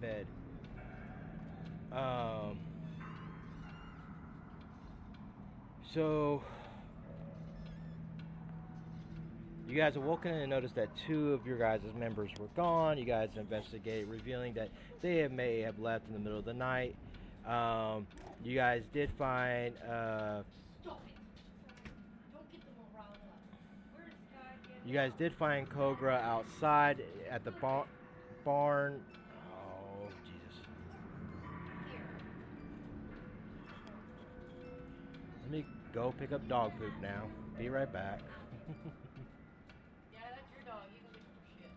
bed. Um, so you guys awoken and noticed that two of your guys' members were gone. You guys investigate, revealing that may have left in the middle of the night. Um, you guys did find Stop it! Don't get them all riled up. Where's Strahd? you guys did find Korga outside at the barn. Oh Jesus! Here. Let me go pick up dog poop now. Be right back. Yeah, that's your dog. You can get some shit.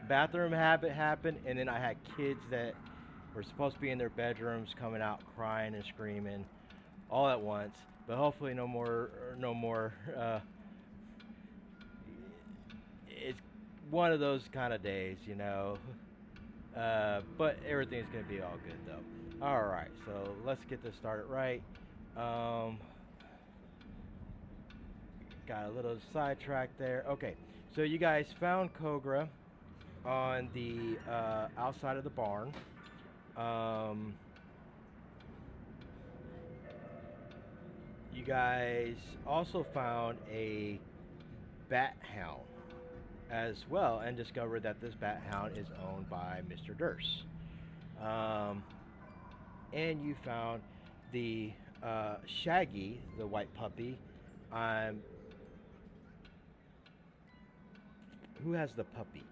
Bathroom habit happened, and then I had kids that were supposed to be in their bedrooms coming out crying and screaming all at once. But hopefully, no more, no more. It's one of those kind of days, you know. But everything's gonna be all good though. All right, so let's get this started right. Um, got a little sidetracked there. Okay, so you guys found Kogra on the outside of the barn. Um, you guys also found a bat hound as well, and discovered that this bat hound is owned by Mr. Durst. Um, and you found the Shaggy, the white puppy. Um, who has the puppy?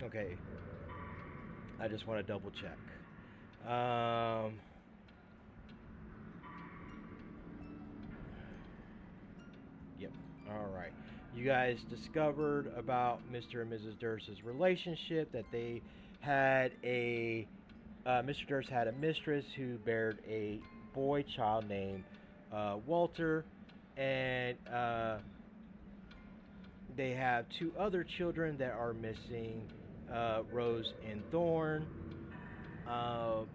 Okay, I just want to double check. Um, yep. All right. You guys discovered about Mr. and Mrs. Durst's relationship, that they had a Mr. Durst had a mistress who bared a boy child named Walter, and they have two other children that are missing, Rose and Thorn.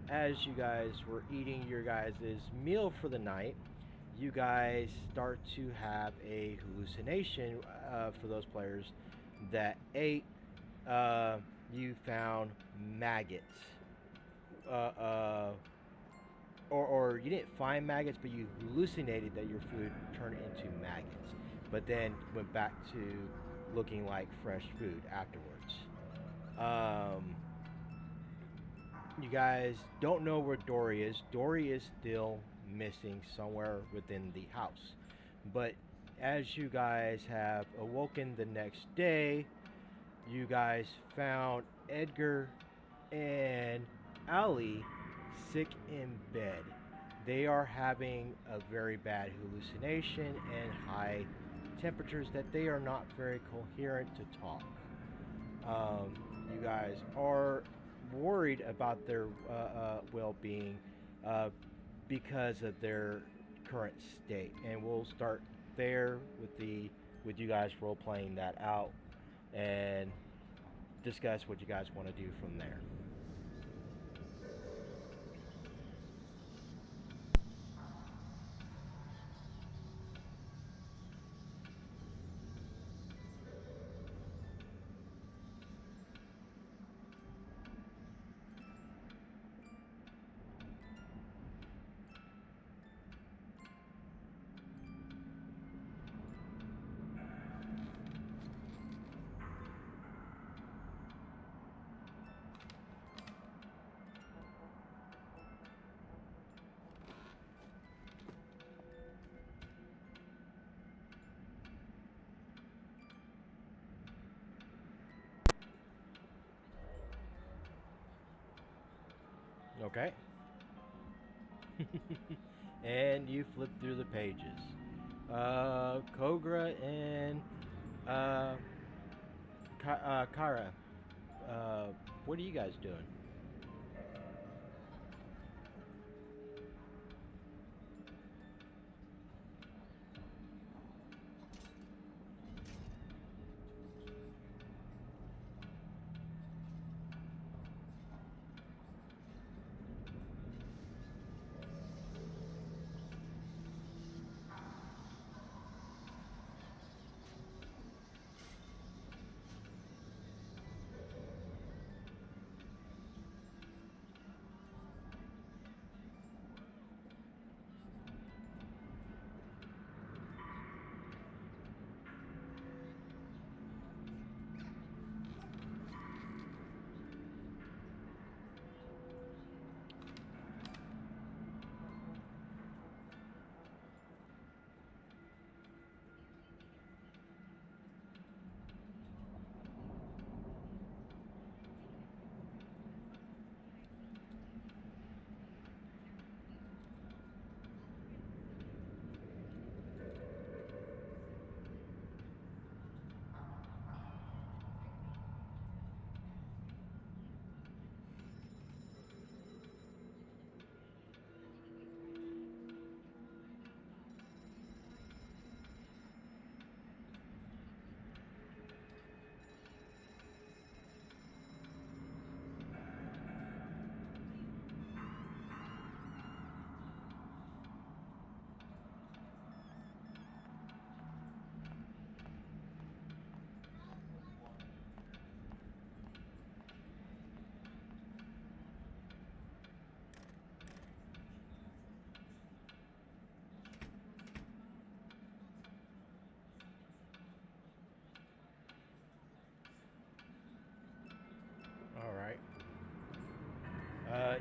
As you guys were eating your guys' meal for the night, you guys start to have a hallucination. For those players that ate, uh, you found maggots. Uh, uh, or you didn't find maggots, but you hallucinated that your food turned into maggots, but then went back to looking like fresh food afterwards. Um, you guys don't know where Dory is. Dory is still missing somewhere within the house. But as you guys have awoken the next day, you guys found Edgar and Ali sick in bed. They are having a very bad hallucination and high temperatures that they are not very coherent to talk. Um, you guys are worried about their well-being, uh, because of their current state, and we'll start there with you guys role playing that out and discuss what you guys want to do from there. Okay. And you flip through the pages. Kogra and uh, Kara, uh, what are you guys doing?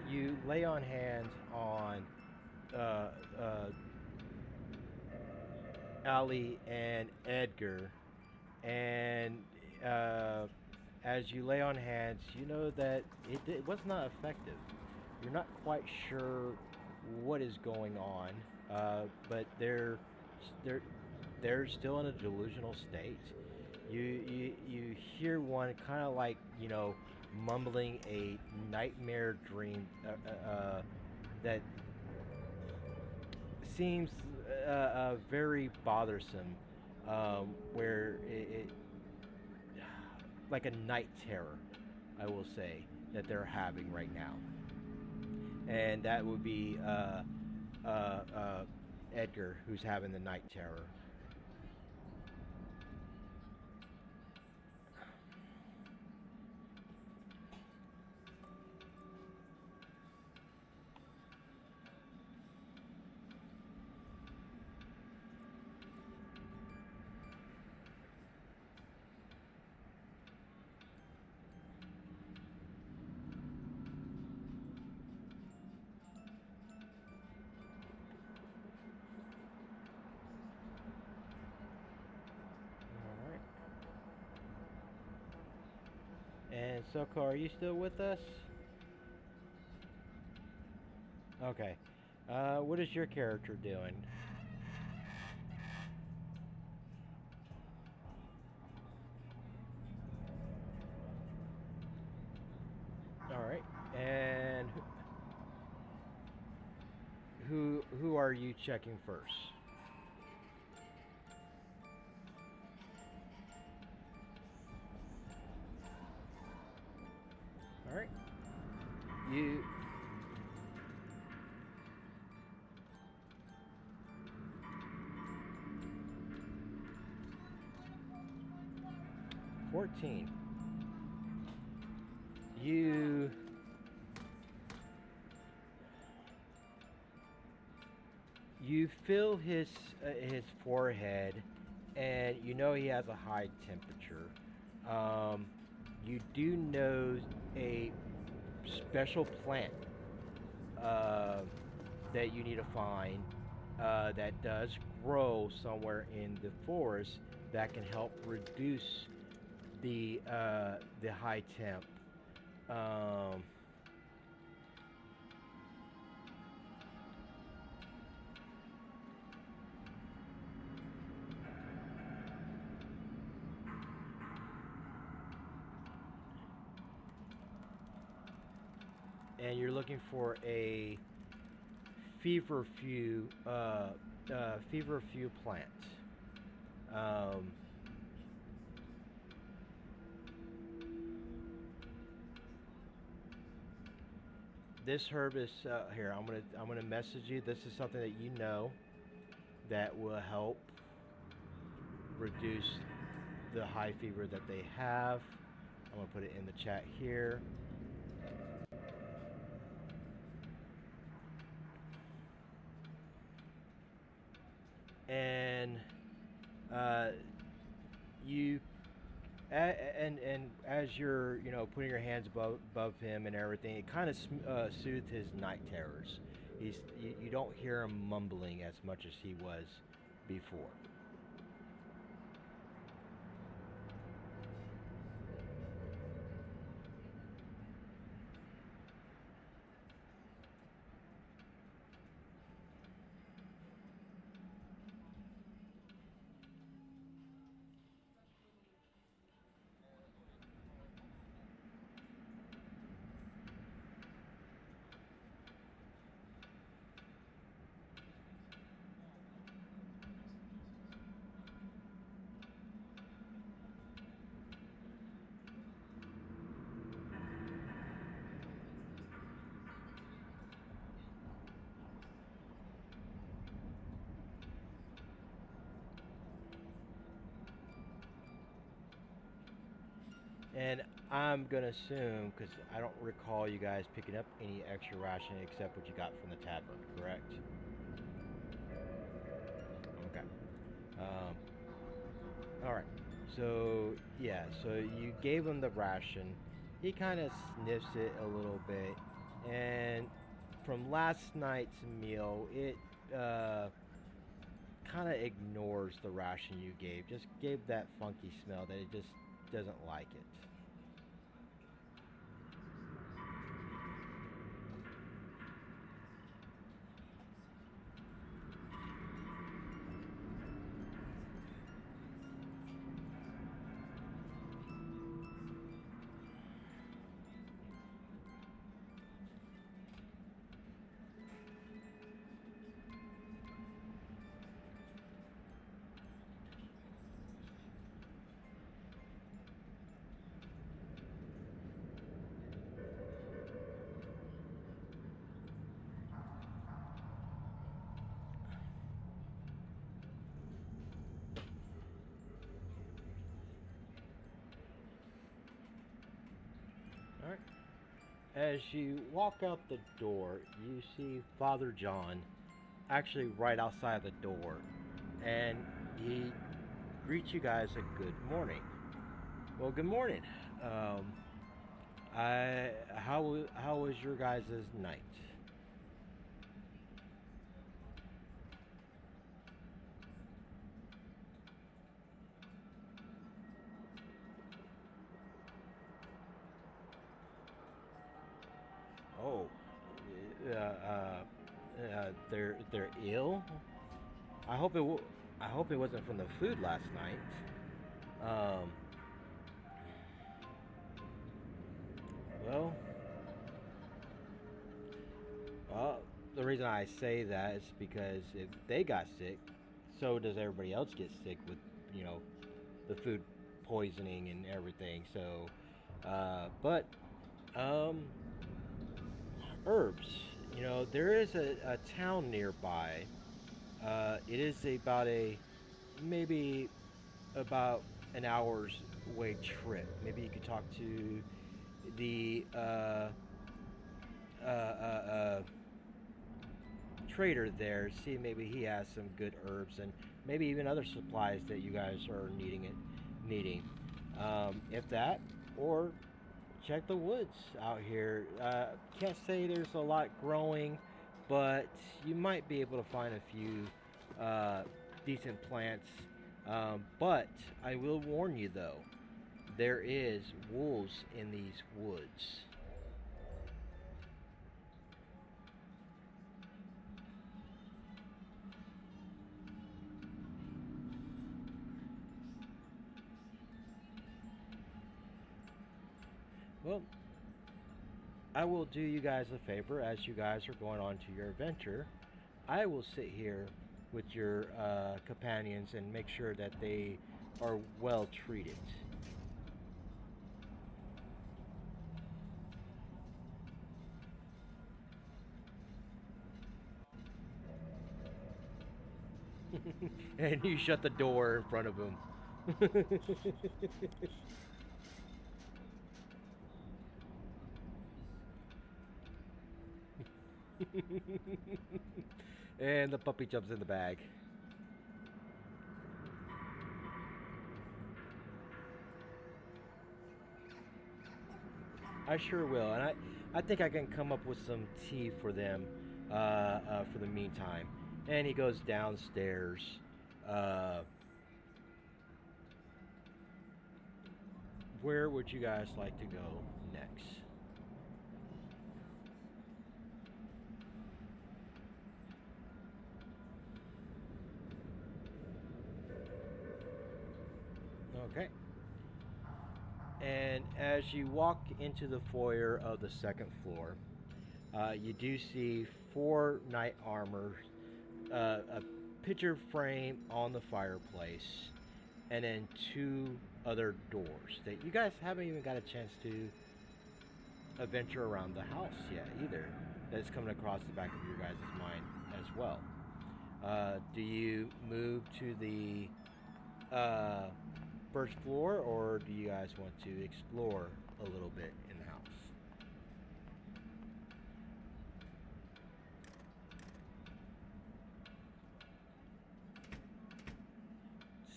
You lay on hands on uh, uh, Aila and Edgar, and uh, as you lay on hands, you know that it was not effective. You're not quite sure what is going on, but they're they're still in a delusional state. You hear one kind of like mumbling a nightmare dream that seems very bothersome, where it like a night terror, I will say, that they're having right now, and that would be Edgar who's having the night terror. All right. And Soko, are you still with us? Okay. What is your character doing? All right. And who are you checking first? All right. You 14. You you feel his forehead, and you know he has a high temperature. Um, you do know a special plant uh, that you need to find that does grow somewhere in the forest that can help reduce the high temp. Um, and you're looking for a feverfew feverfew plant. Um, this herb is here. I'm gonna message you. This is something that you know that will help reduce the high fever that they have. I'm gonna put it in the chat here. And uh, you and as you're putting your hands above him and everything, it kind of soothed his night terrors. You don't hear him mumbling as much as he was before. And I'm gonna assume, because I don't recall you guys picking up any extra ration except what you got from the tavern, correct? Okay. Um, all right. So yeah, so you gave him the ration. He kind of sniffs it a little bit, And from last night's meal, it kind of ignores the ration you gave. Just gave that funky smell that it just doesn't like it. All right. As you walk out the door, you see Father John actually right outside the door, and he greets you guys a good morning. Well, good morning. Um, how was your guys' night? Oh, they're ill. I hope I hope it wasn't from the food last night. Um, well, well, the reason I say that is because if they got sick, so does everybody else get sick with, you know, the food poisoning and everything. So, but um, herbs. You know, there is a town nearby. It is about a maybe about an hour's way trip. Maybe you could talk to the uh, uh, trader there, see maybe he has some good herbs and maybe even other supplies that you guys are needing. If that, or check the woods out here. Can't say there's a lot growing, but you might be able to find a few decent plants. But I will warn you though, there is wolves in these woods. Well, I will do you guys a favor as you guys are going on to your adventure. I will sit here with your companions and make sure that they are well treated. And you shut the door in front of them. And the puppy jumps in the bag. I sure will, and I think I can come up with some tea for them for the meantime. And he goes downstairs. Uh, where would you guys like to go next? Okay. And as you walk into the foyer of the second floor, you do see four knight armor, a picture frame on the fireplace, and then two other doors that you guys haven't even got a chance to adventure around the house yet either. That's coming across the back of your guys' mind as well. Do you move to the uh, first floor, or do you guys want to explore a little bit in the house?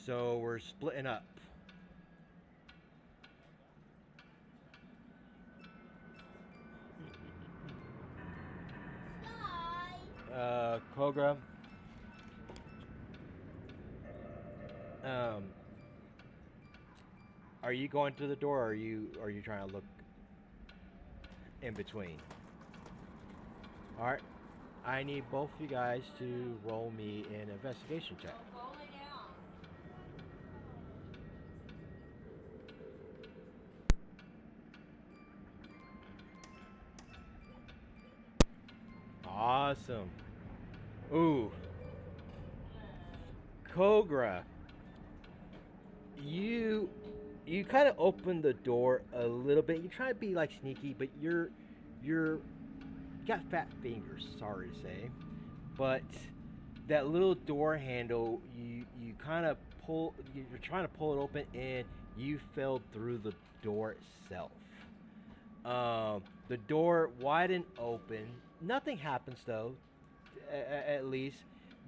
So we're splitting up. Korga, um, are you going to the door, or are you trying to look in between? All right. I need both of you guys to roll me an investigation check. Go lay down. Awesome. Ooh, Kogra, you you kind of open the door a little bit. You try to be like sneaky, but you're you got fat fingers. Sorry to say, but that little door handle, you kind of you're trying to pull it open, and you fell through the door itself. The door widened open. Nothing happens though, at least,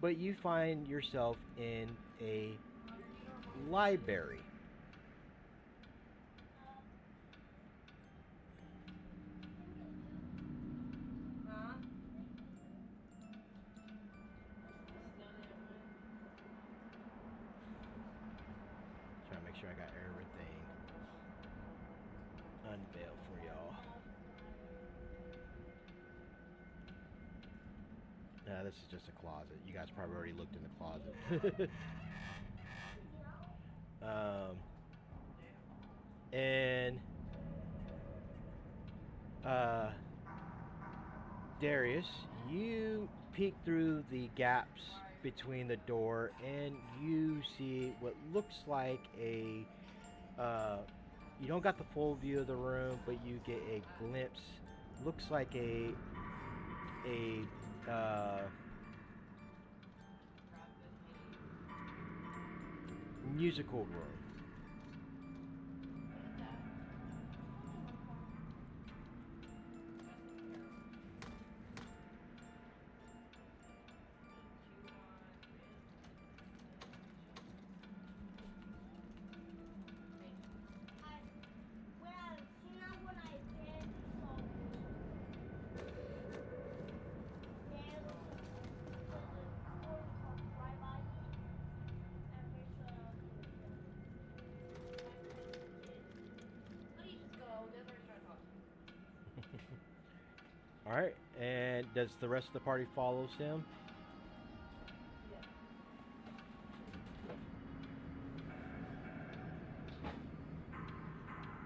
but you find yourself in a library. Huh? Trying to make sure I got everything unveiled for y'all. This is just a closet. You guys probably already looked in the closet. And uh, Darius, you peek through the gaps between the door, and you see what looks like a. You don't got the full view of the room, but you get a glimpse. Looks like a musical room. Please just go. Desperation trying to talk to All right, and does the rest of the party follows him?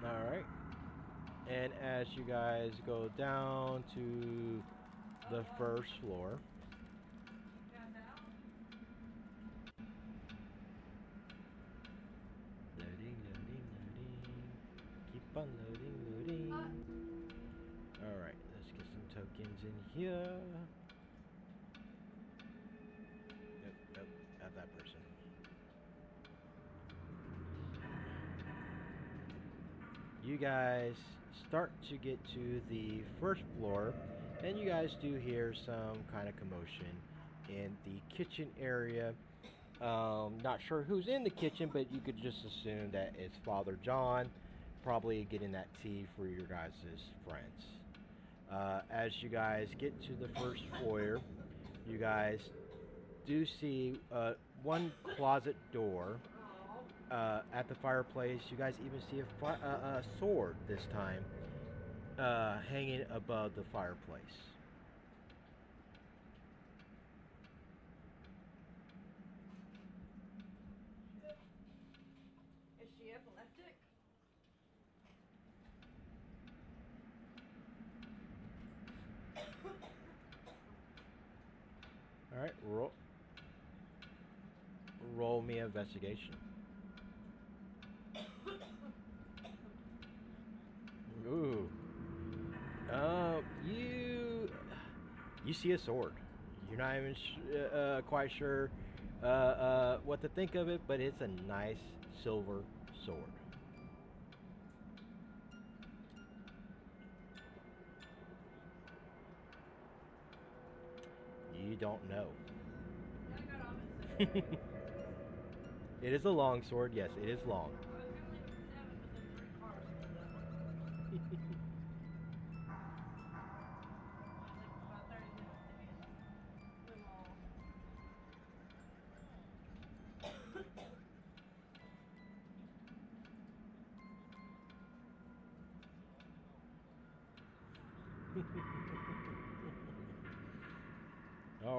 All right. And as you guys go down to the first floor, loading, loading, loading. Keep on loading, loading. All right, let's get some tokens in here. Nope, nope, not that person. You guys start to get to the first floor, and you guys do hear some kind of commotion in the kitchen area. Not sure who's in the kitchen, but you could just assume that it's Father John, probably getting that tea for your guys' friends. As you guys get to the first foyer, you guys do see one closet door at the fireplace. You guys even see a sword this time hanging above the fireplace. Is she epileptic? All right, roll me investigation. Ooh. You see a sword. You're not even quite sure what to think of it, but it's a nice silver sword. You don't know. It is a long sword. Yes, it is long.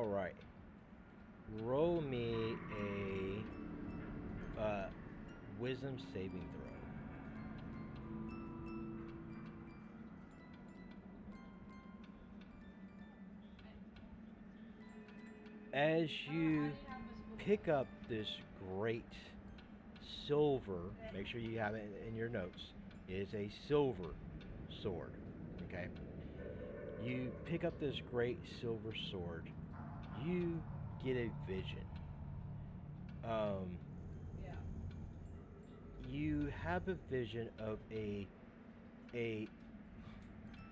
All right. Roll me a wisdom saving throw. As you pick up this great silver, make sure you have it in your notes, it is a silver sword. Okay? You pick up this great silver sword, you get a vision. Um, you have a vision of a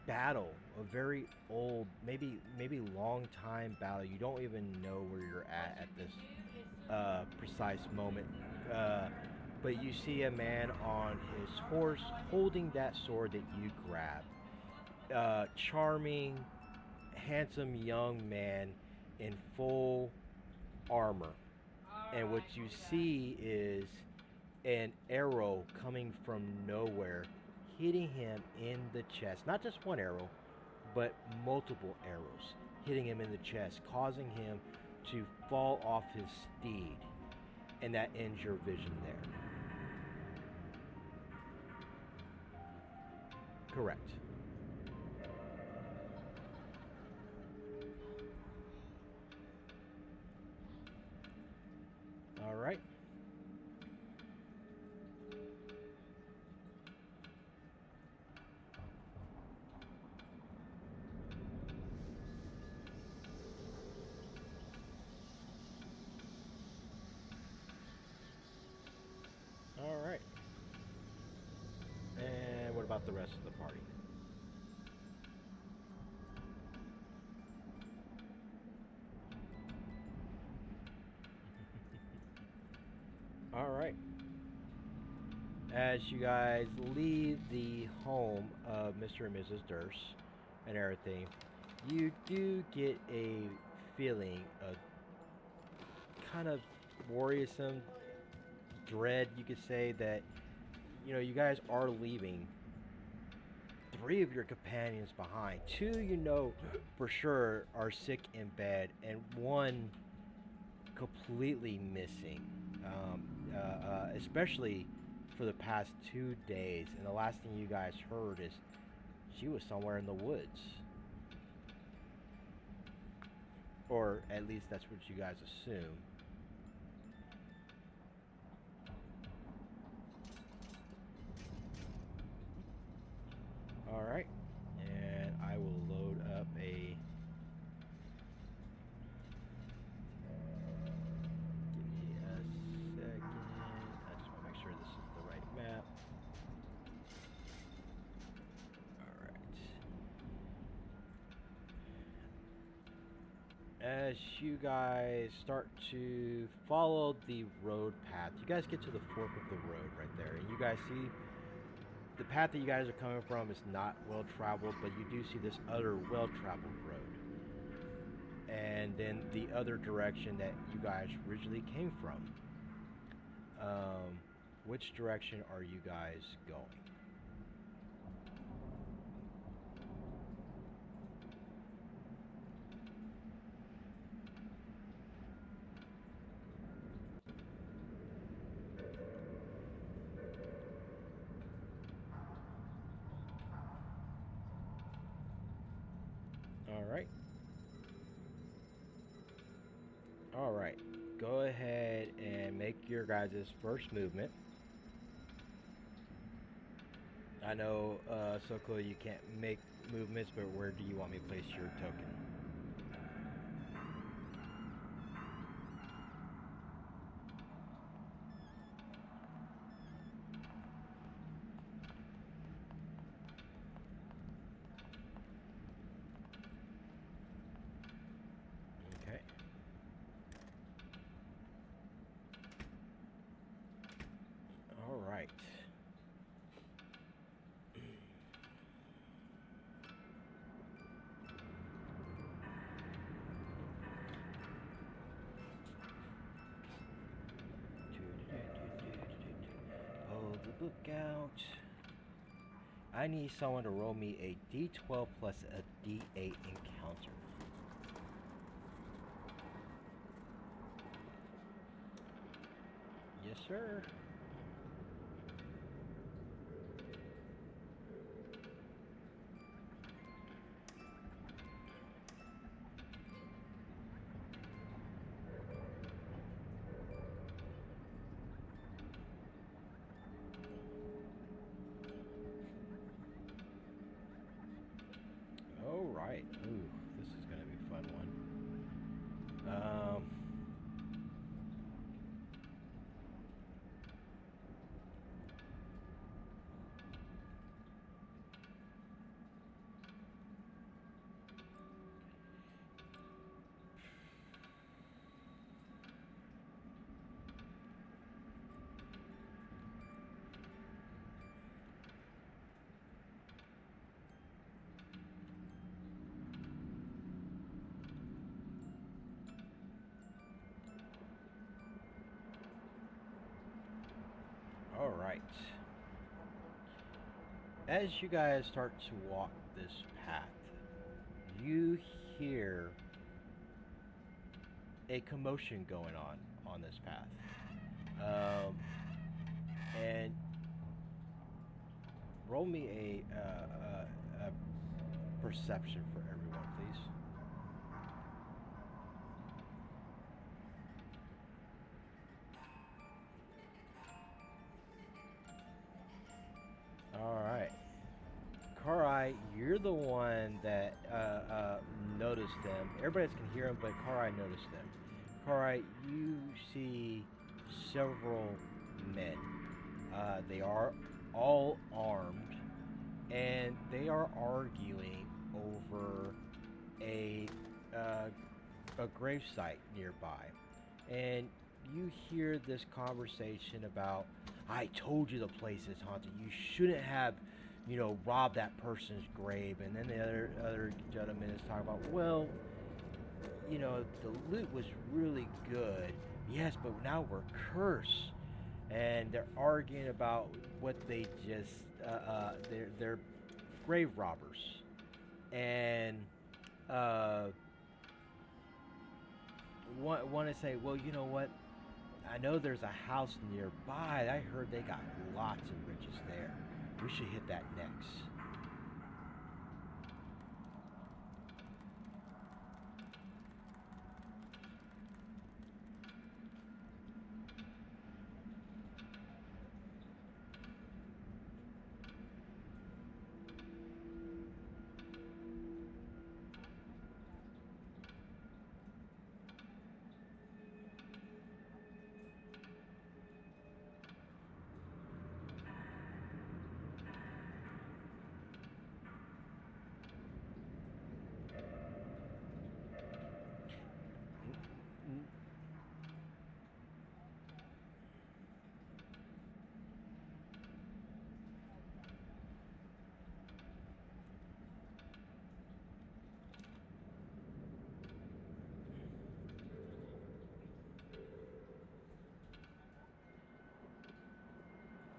battle, a very old, maybe long time battle. You don't even know where you're at this precise moment. Uh, but you see a man on his horse holding that sword that you grabbed. Charming, handsome young man in full armor. And what you see is an arrow coming from nowhere, hitting him in the chest. Not just one arrow, but multiple arrows hitting him in the chest, causing him to fall off his steed. And that ends your vision there. Correct. All right. All right. And what about the rest of the party? All right. As you guys leave the home of Mr. and Mrs. Durst and everything, you do get a feeling of kind of worrisome dread, you could say, that you guys are leaving three of your companions behind. Two, for sure, are sick in bed, and one completely missing, especially for the past 2 days. And the last thing you guys heard is she was somewhere in the woods. Or at least that's what you guys assume. All right, and I will load up a. Give me a second. I just want to make sure this is the right map. All right. As you guys start to follow the road path, you guys get to the fork of the road right there, and you guys see the path that you guys are coming from is not well traveled, but you do see this other well traveled road. And then the other direction that you guys originally came from. Which direction are you guys going? All right. All right. Go ahead and make your guys' first movement. I know, Soko, you can't make movements, but where do you want me to place your token? Okay. All right. Pull the book out. I need someone to roll me a d12 plus a d8 encounter. Yes, sir. All right. Ooh, this is gonna be a fun one. All right. As you guys start to walk this path, you hear a commotion going on this path. Um, and roll me a perception for everyone, please. All right. Karai, you're the one that noticed them. Everybody else can hear them, but Karai noticed them. Karai, you see several men. They are all armed, and they are arguing over a a gravesite nearby. And you hear this conversation about, I told you the place is haunted. You shouldn't have, robbed that person's grave. And then the other gentleman is talking about, well, the loot was really good. Yes, but now we're cursed. And they're arguing about what they just, they're grave robbers. And want to say, well, you know what? I know there's a house nearby. I heard they got lots of riches there. We should hit that next.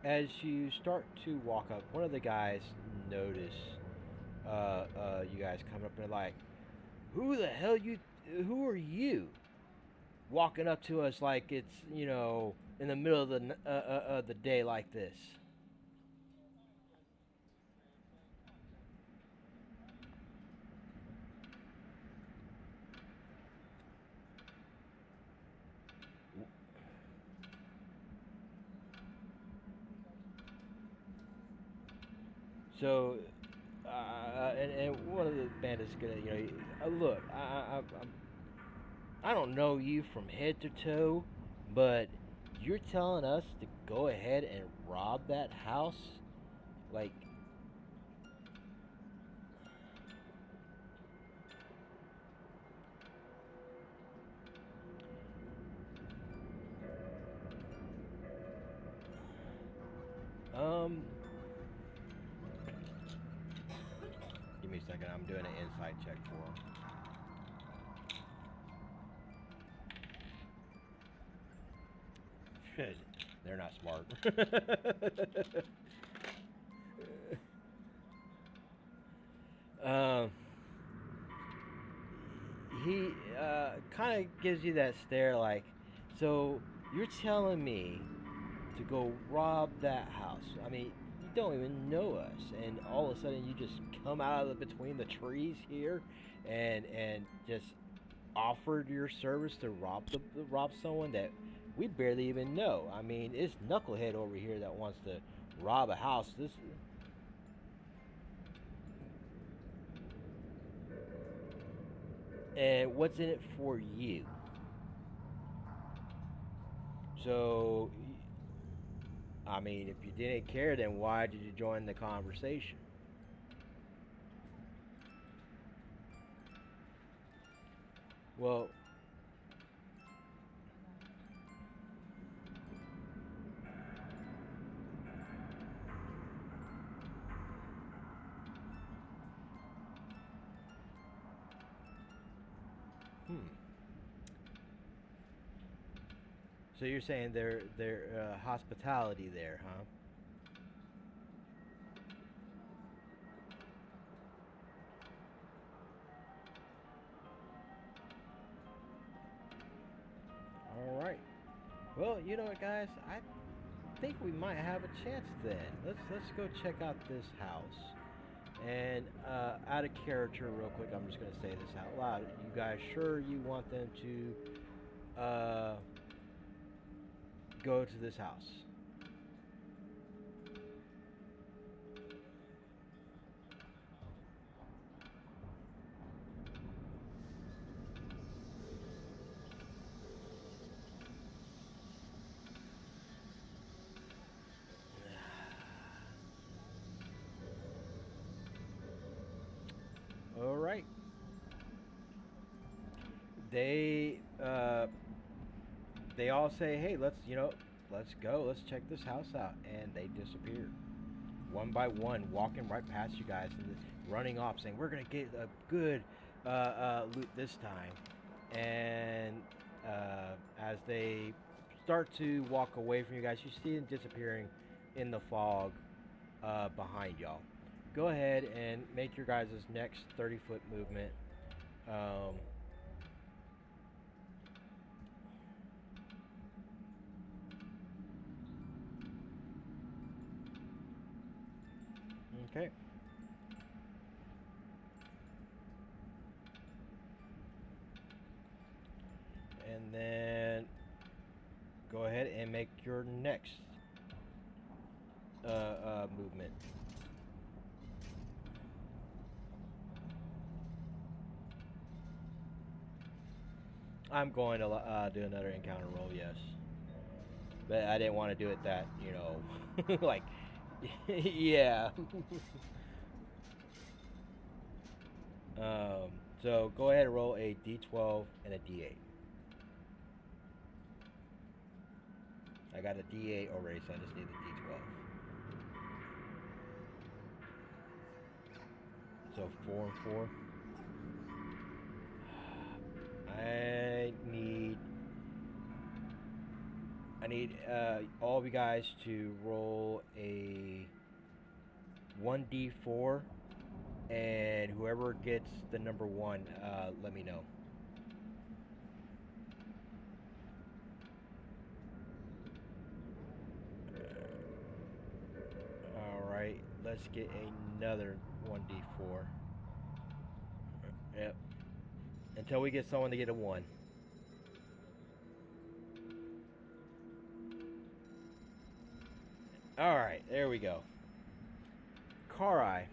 As you start to walk up, one of the guys notice you guys coming up and they're like, "Who the hell you? Who are you?" Walking up to us like it's in the middle of the day like this. So, and one of the bandits gonna, look. I don't know you from head to toe, but you're telling us to go ahead and rob that house, like, um. Give me a second. I'm doing an insight check for him. They're not smart. um. He kind of gives you that stare, like, so you're telling me to go rob that house. I mean, you don't even know us, and all of a sudden you just come out of between the trees here, and just offered your service to rob someone that we barely even know. I mean, it's knucklehead over here that wants to rob a house. This and what's in it for you? So, I mean, if you didn't care, then why did you join the conversation? Well, hmm. So you're saying their hospitality there, huh? All right. Well, you know what, guys? I think we might have a chance then. Let's go check out this house. And out of character, real quick, I'm just gonna say this out loud. You guys sure you want them to go to this house? All right. They they all say, "Hey, let's go. Let's check this house out," and they disappear one by one, walking right past you guys and running off, saying, "We're gonna get a good loot this time." And as they start to walk away from you guys, you see them disappearing in the fog behind y'all. Go ahead and make your guys' next 30-foot movement. Um, okay. And then go ahead and make your next movement. I'm going to do another encounter roll, yes. But I didn't want to do it that, like, yeah. um, so go ahead and roll a d12 and a d8. I got a d8 already, so I just need a d12. So 4 and 4. I need all of you guys to roll a 1d4, and whoever gets the number 1, let me know. Alright, let's get another 1d4. Yep. Until we get someone to get a 1. Alright, there we go. Karai,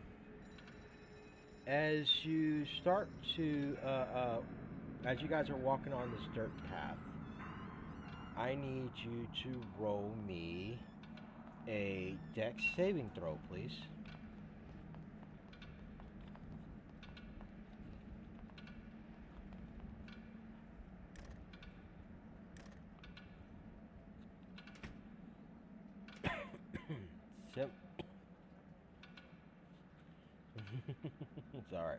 as you start to, as you guys are walking on this dirt path, I need you to roll me a dex saving throw, please. Sim- it's alright.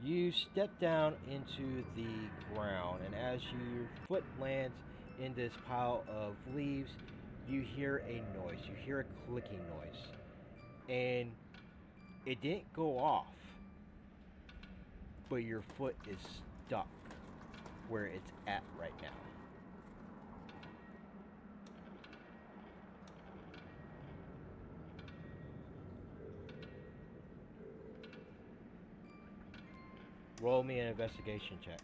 You step down into the ground, and as your foot lands in this pile of leaves, you hear a noise. You hear a clicking noise. And it didn't go off, but your foot is stuck. where it's at right now. Roll me an investigation check.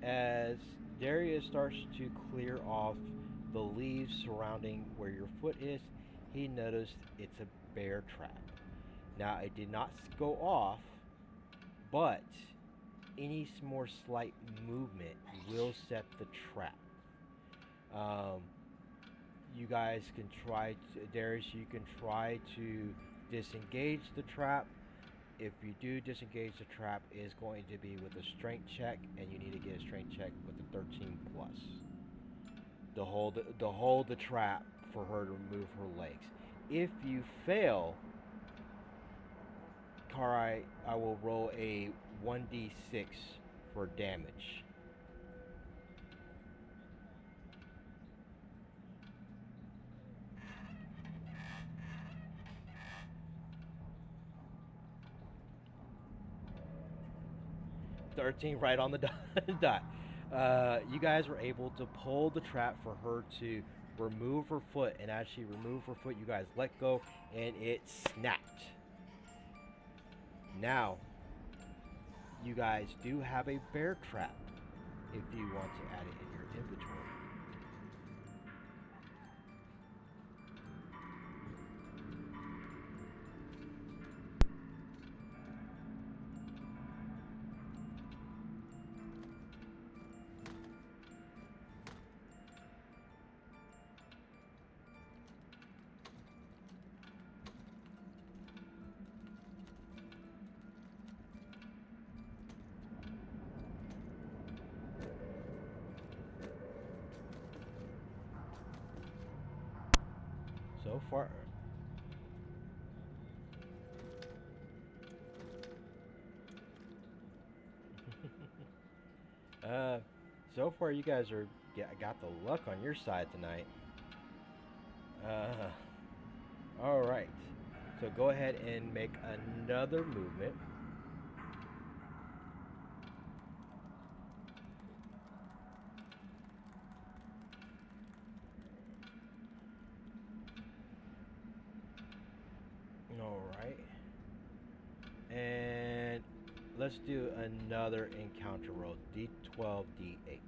As Darius starts to clear off the leaves surrounding where your foot is, he noticed it's a bear trap. Now, it did not go off, but any more slight movement will set the trap. You guys can try to, Darius, you can try to disengage the trap. If you do disengage the trap, it is going to be with a strength check, and you need to get a strength check with a 13 plus. To hold the trap for her to remove her legs. If you fail, Karai, I will roll a 1d6 for damage. $13 right on the dot. You guys were able to pull the trap for her to remove her foot, and as she removed her foot, you guys let go, and it snapped. Now, you guys do have a bear trap if you want to add it in your inventory. So far, so far you guys are got the luck on your side tonight. All right. So go ahead and make another movement. All right. And let's do another encounter roll. D12, D8.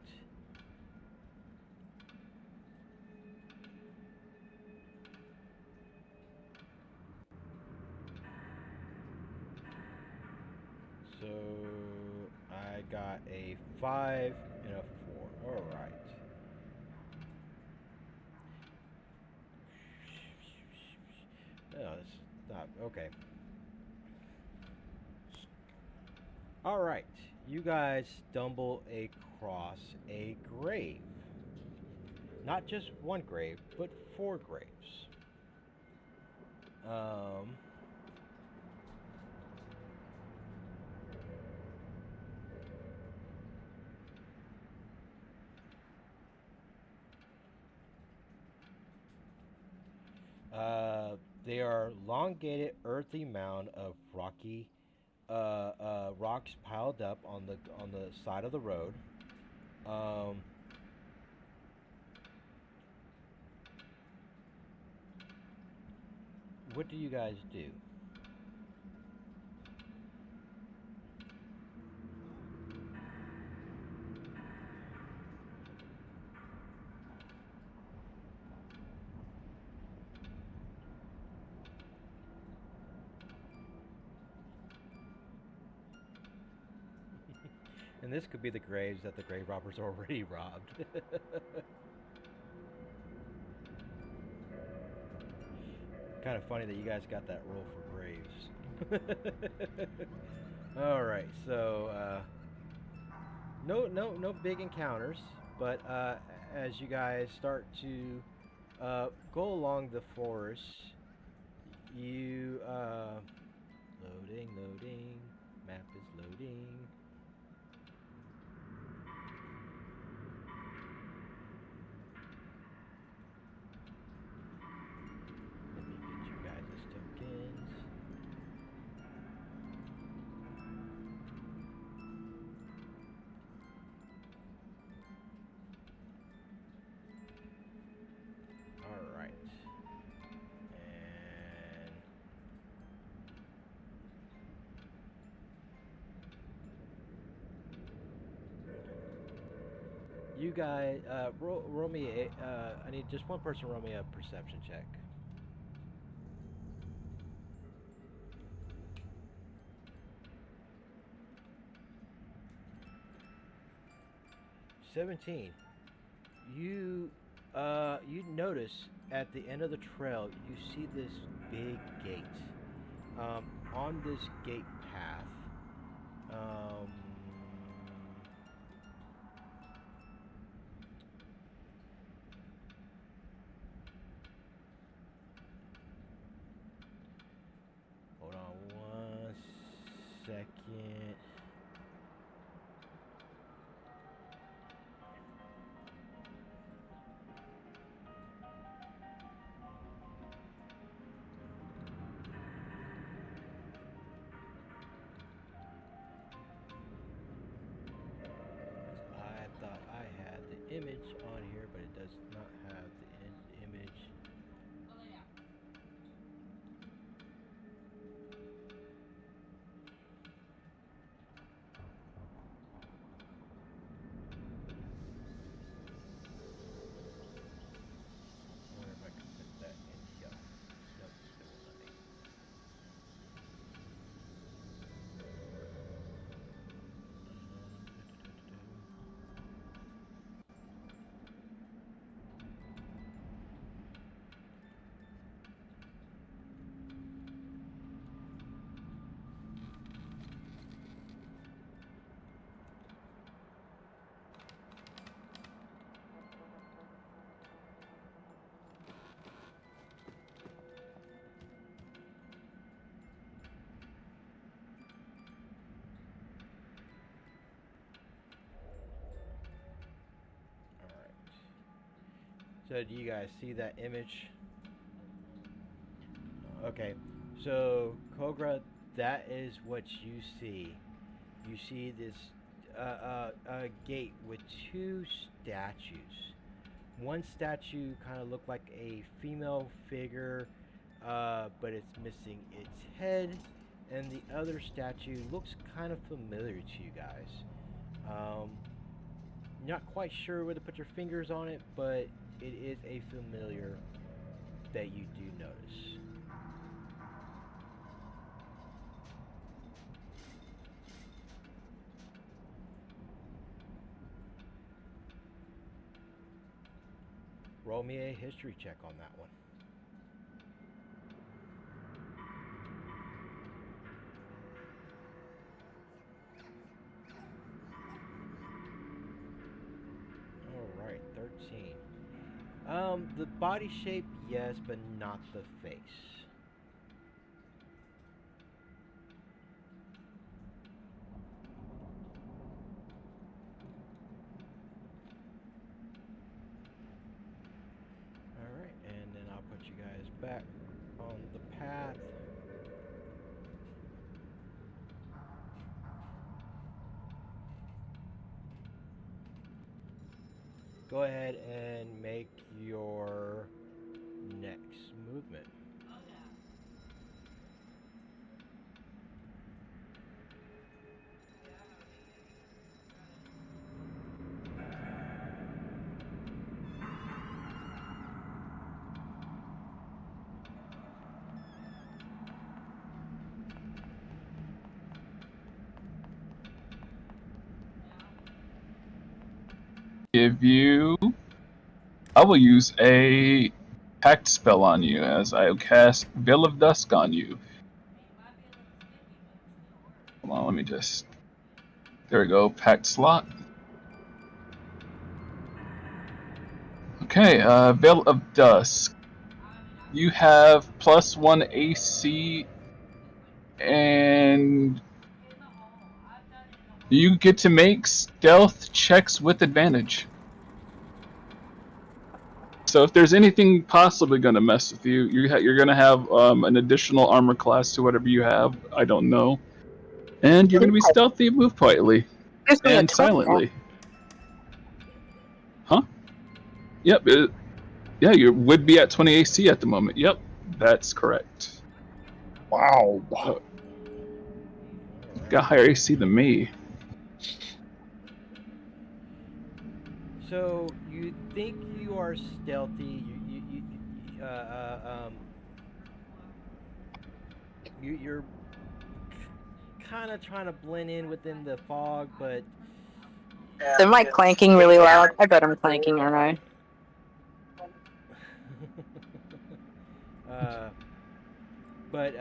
So I got a 5 and a 4. All right. No, it's not. Okay. All right. You guys stumble across a grave. Not just one grave, but 4 graves. They are elongated earthy mound of rocky rocks piled up on the side of the road. What do you guys do? And this could be the graves that the grave robbers already robbed. Kind of funny that you guys got that roll for graves. All right, so no big encounters, but as you guys start to go along the forest, you loading, map is loading. you guys roll me I need just one person roll me a perception check. 17. You you notice at the end of the trail you see this big gate. On this gate path, um, hold on one second. I thought I had the image on here, but it does not have the image. I wonder if I can put that in here. Nope, it won't let me. So do you guys see that image? Okay. So Kogra, that is what you see. You see this gate with two statues. One statue kind of looked like a female figure, but it's missing its head, and the other statue looks kind of familiar to you guys. Um, not quite sure where to put your fingers on it, but it is a familiar that you do notice. Roll me a history check on that one. All right, 13. The body shape, yes, but not the face. All right, and then I'll put you guys back on the path. Go ahead and make your next movement. I will use a pact spell on you as I cast Veil of Dusk on you. Come on, let me just. There we go, pact slot. Okay, Veil of Dusk. You have +1 AC, and you get to make stealth checks with advantage. So if there's anything possibly going to mess with you, you're going to have an additional armor class to whatever you have. I don't know. And you're going to be stealthy and move quietly and silently. Huh? Yep. Yeah, you would be at 20 AC at the moment. Yep, that's correct. Wow. Got higher AC than me. So you think you are stealthy. You you're kind of trying to blend in within the fog, but Am I clanking really loud? I bet I'm clanking, aren't I? uh, but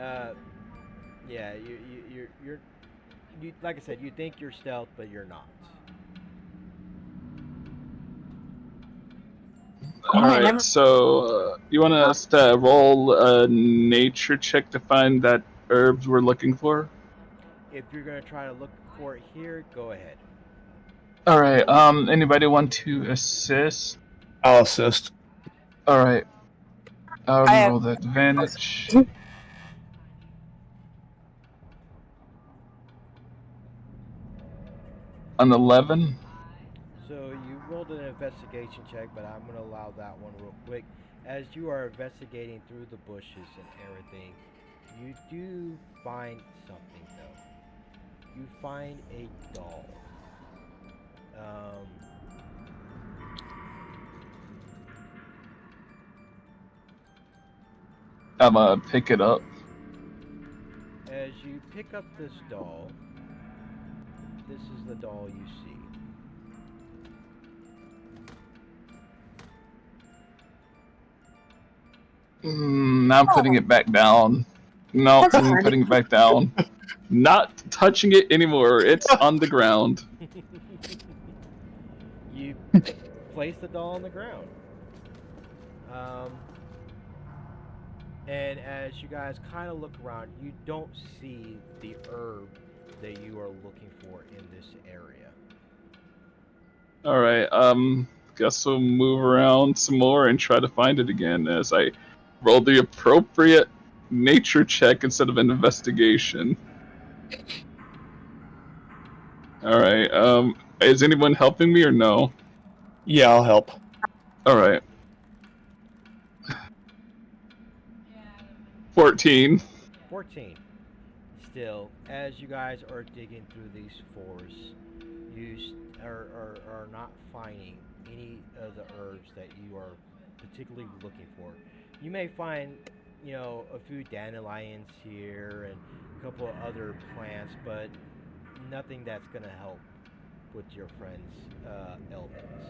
yeah, you like I said, you think you're stealth, but you're not. All Man, right, so you want us to roll a nature check to find that herbs we're looking for? If you're gonna try to look for it here, go ahead. All right. Anybody want to assist? I'll assist. All right. I have Roll the advantage. An 11. So you rolled an investigation check, but I'm gonna allow that one real quick. As you are investigating through the bushes and everything, you do find something though. You find a doll. Um, I'm gonna pick it up. as you pick up this doll, this is the doll you see. Now I'm putting it back down. No, That's I'm funny. putting it back down. Not touching it anymore. It's on the ground. You place the doll on the ground. And as you guys kind of look around, you don't see the herb that you are looking for in this area. All right. Guess we'll move around some more and try to find it again as I roll the appropriate nature check instead of an investigation. All right. Is anyone helping me or no? Yeah, I'll help. All right. 14. 14. Still, as you guys are digging through these forests, you are not finding any of the herbs that you are particularly looking for. You may find, a few dandelions here and a couple of other plants, but nothing that's going to help with your friend's ailments.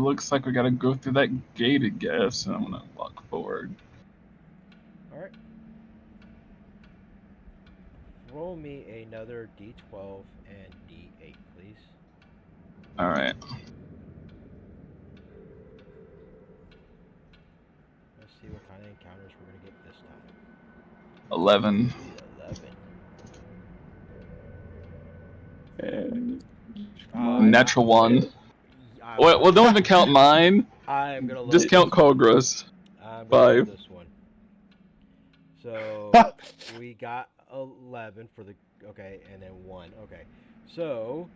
Looks like we gotta go through that gate, I guess. And I'm gonna walk forward. All right. Roll me another d12 and d8, please. All right. Let's see what kind of encounters we're gonna get this time. 11. 11. Natural 1. I'm Well, don't even count mine. I'm gonna load Just count this one. Kogra's. I'm gonna load 5. this one. So we got 11 for the and then 1. Okay. So,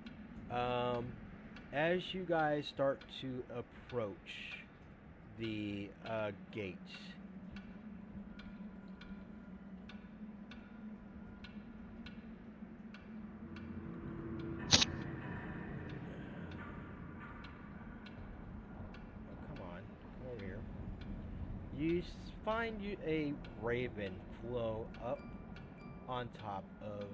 as you guys start to approach the gates, come over here. You find a raven flow up on top of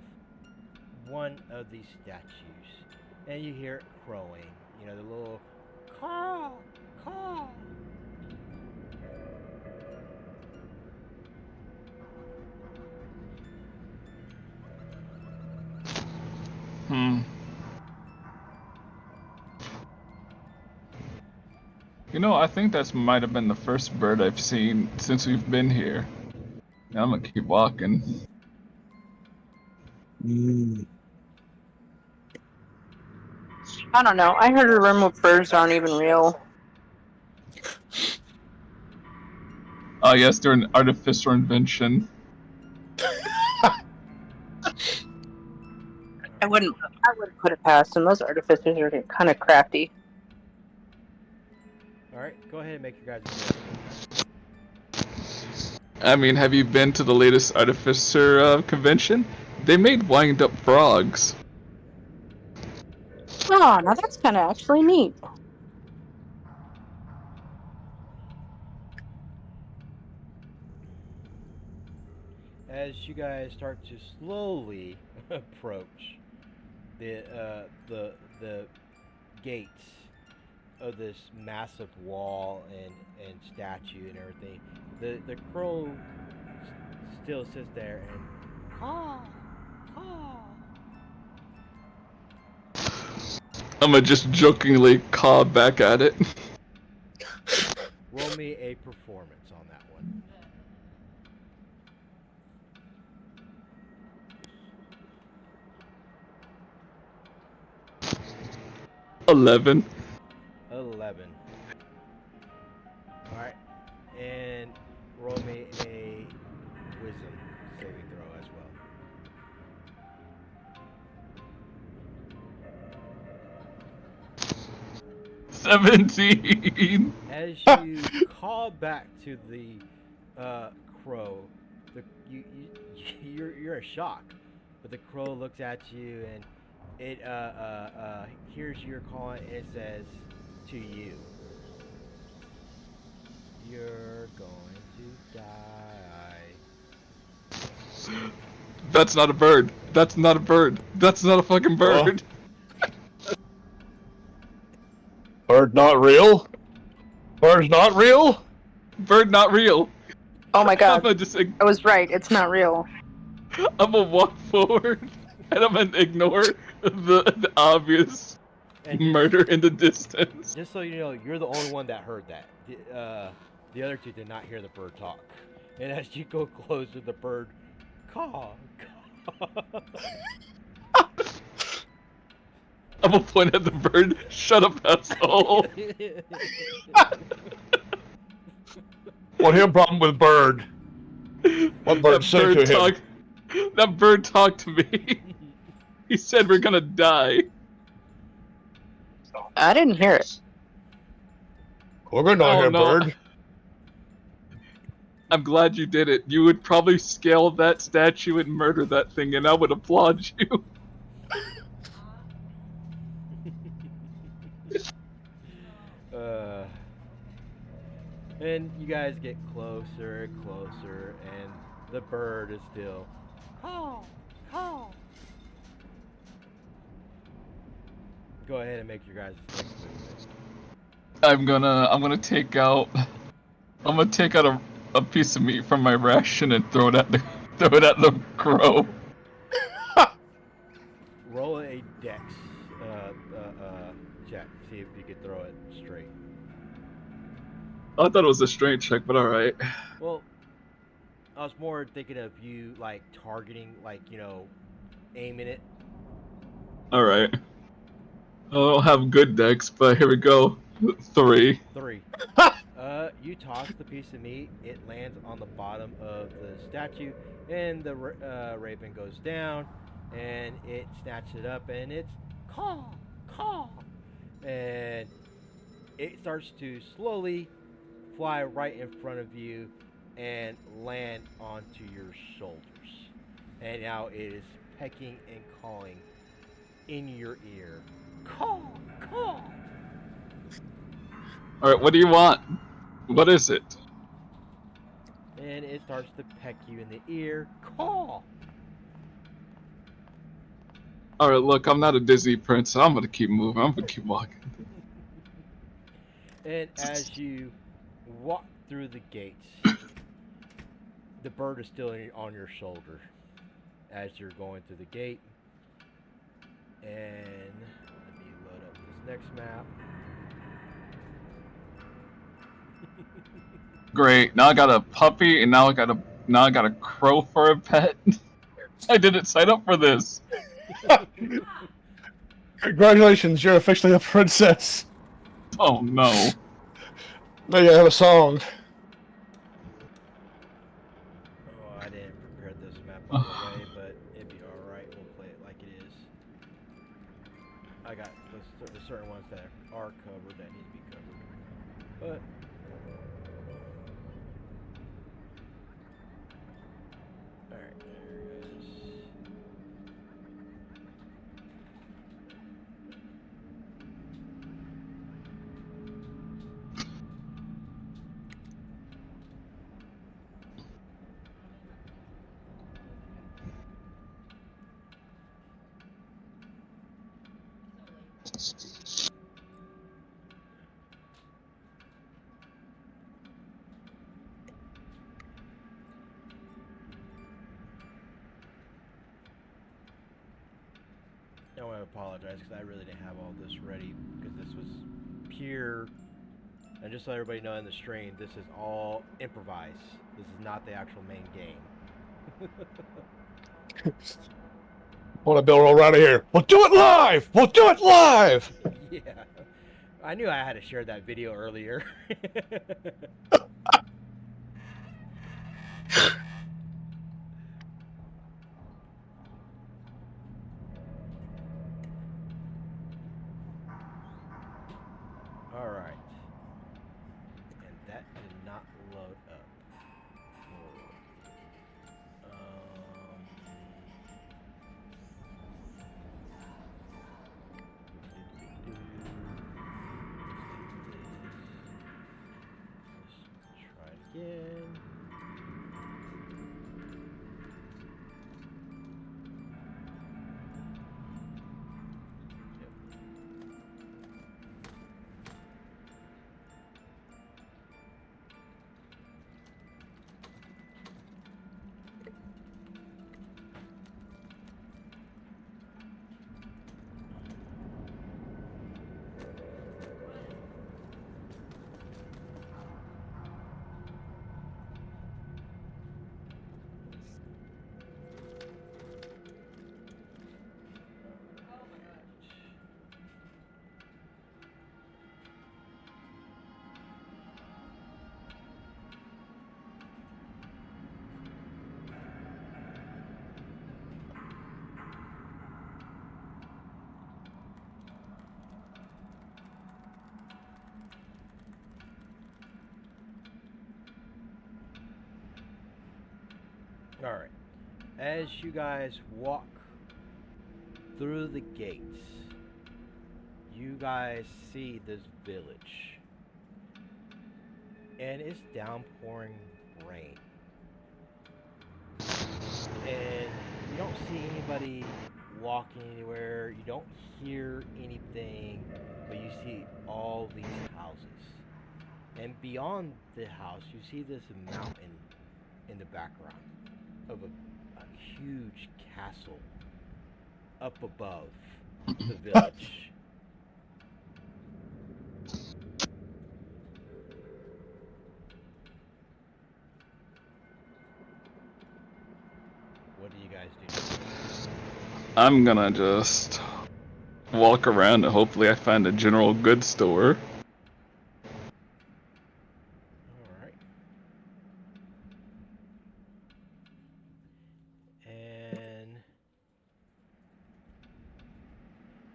one of these statues, and you hear it crowing. The little caw, caw. I think that might have been the first bird I've seen since we've been here. Now I'm gonna keep walking. I don't know. I heard a rumor birds aren't even real. Oh yes, they're an artificial invention. I wouldn't put it past them. Those artificers are kind of crafty. All right, go ahead and make your guys' I mean, have you been to the latest artificer convention? They made wind-up frogs. Oh, Oh, now that's kind of actually neat. As you guys start to slowly approach the gates of this massive wall and statue and everything, the crow still sits there and caw, caw. I'm gonna just jokingly caw back at it. Roll me a performance on that one. 11. 11. All right, and roll me a wisdom saving throw as well. 17. As you call back to the crow, you're in shock, but the crow looks at you and it hears your call and it says to you, "You're going to die." That's not a bird. That's not a bird. That's not a fucking bird. Bird not real? Bird's not real? Bird not real. Oh my I'm god. gonna just, I was right. It's not real. I'm gonna walk forward and I'm gonna ignore the obvious And murder in the distance. just so you know, you're the only one that heard that. The other two did not hear the bird talk. And as you go closer, the bird caw, caw. I'm gonna point at the bird. Shut up, asshole. What your problem with bird? What bird said to him? That bird talked to me. He said we're gonna die. I didn't hear it. Korga not here, no. bird. I'm glad you did it. You would probably scale that statue and murder that thing, and I would applaud you. And you guys get closer and closer, and the bird is still caw, caw. Go ahead and make your guys' next movement. I'm gonna take out a piece of meat from my ration and throw it at the crow. Roll a dex check. See if you can throw it straight. I thought it was a strength check, but all right. Well, I was more thinking of you like targeting, like, you know, aiming it. All right. I don't have good dex, but here we go. 3. 3. You toss the piece of meat. It lands on the bottom of the statue, and the raven goes down, and it snatches it up, and it's caw, caw, and it starts to slowly fly right in front of you and land onto your shoulders. And now it is pecking and cawing in your ear. Caw, caw. Alright, what do you want? What is it? And it starts to peck you in the ear. Caw. Alright, look, I'm not a Disney prince, so I'm gonna keep moving. I'm gonna keep walking. And as you walk through the gates, the bird is still on your shoulder as you're going through the gate. And let me load up this next map. Great. Now I got a puppy, and now I got a crow for a pet. I didn't sign up for this. Congratulations, you're officially a princess. Oh no. Now you have a song. Oh, I didn't prepare this map all the way, but it'd be alright. We'll play it like it is. I got the certain ones that are covered that need to be covered. But alright, there it goes. I want to apologize because I really didn't have all this ready because this was pure. And just so everybody know in the stream, this is all improvised. This is not the actual main game. Want to Bill roll out of here? We'll do it live. We'll do it live. Yeah. I knew I had to share that video earlier. All right. And that did not load up. Let's try it again. Alright, as you guys walk through the gates, you guys see this village. And it's downpouring rain. And you don't see anybody walking anywhere, you don't hear anything, but you see all these houses. And beyond the house, you see this mountain in the background of a huge castle up above the village. What do you guys do? I'm gonna just walk around and hopefully I find a general goods store. Alright. And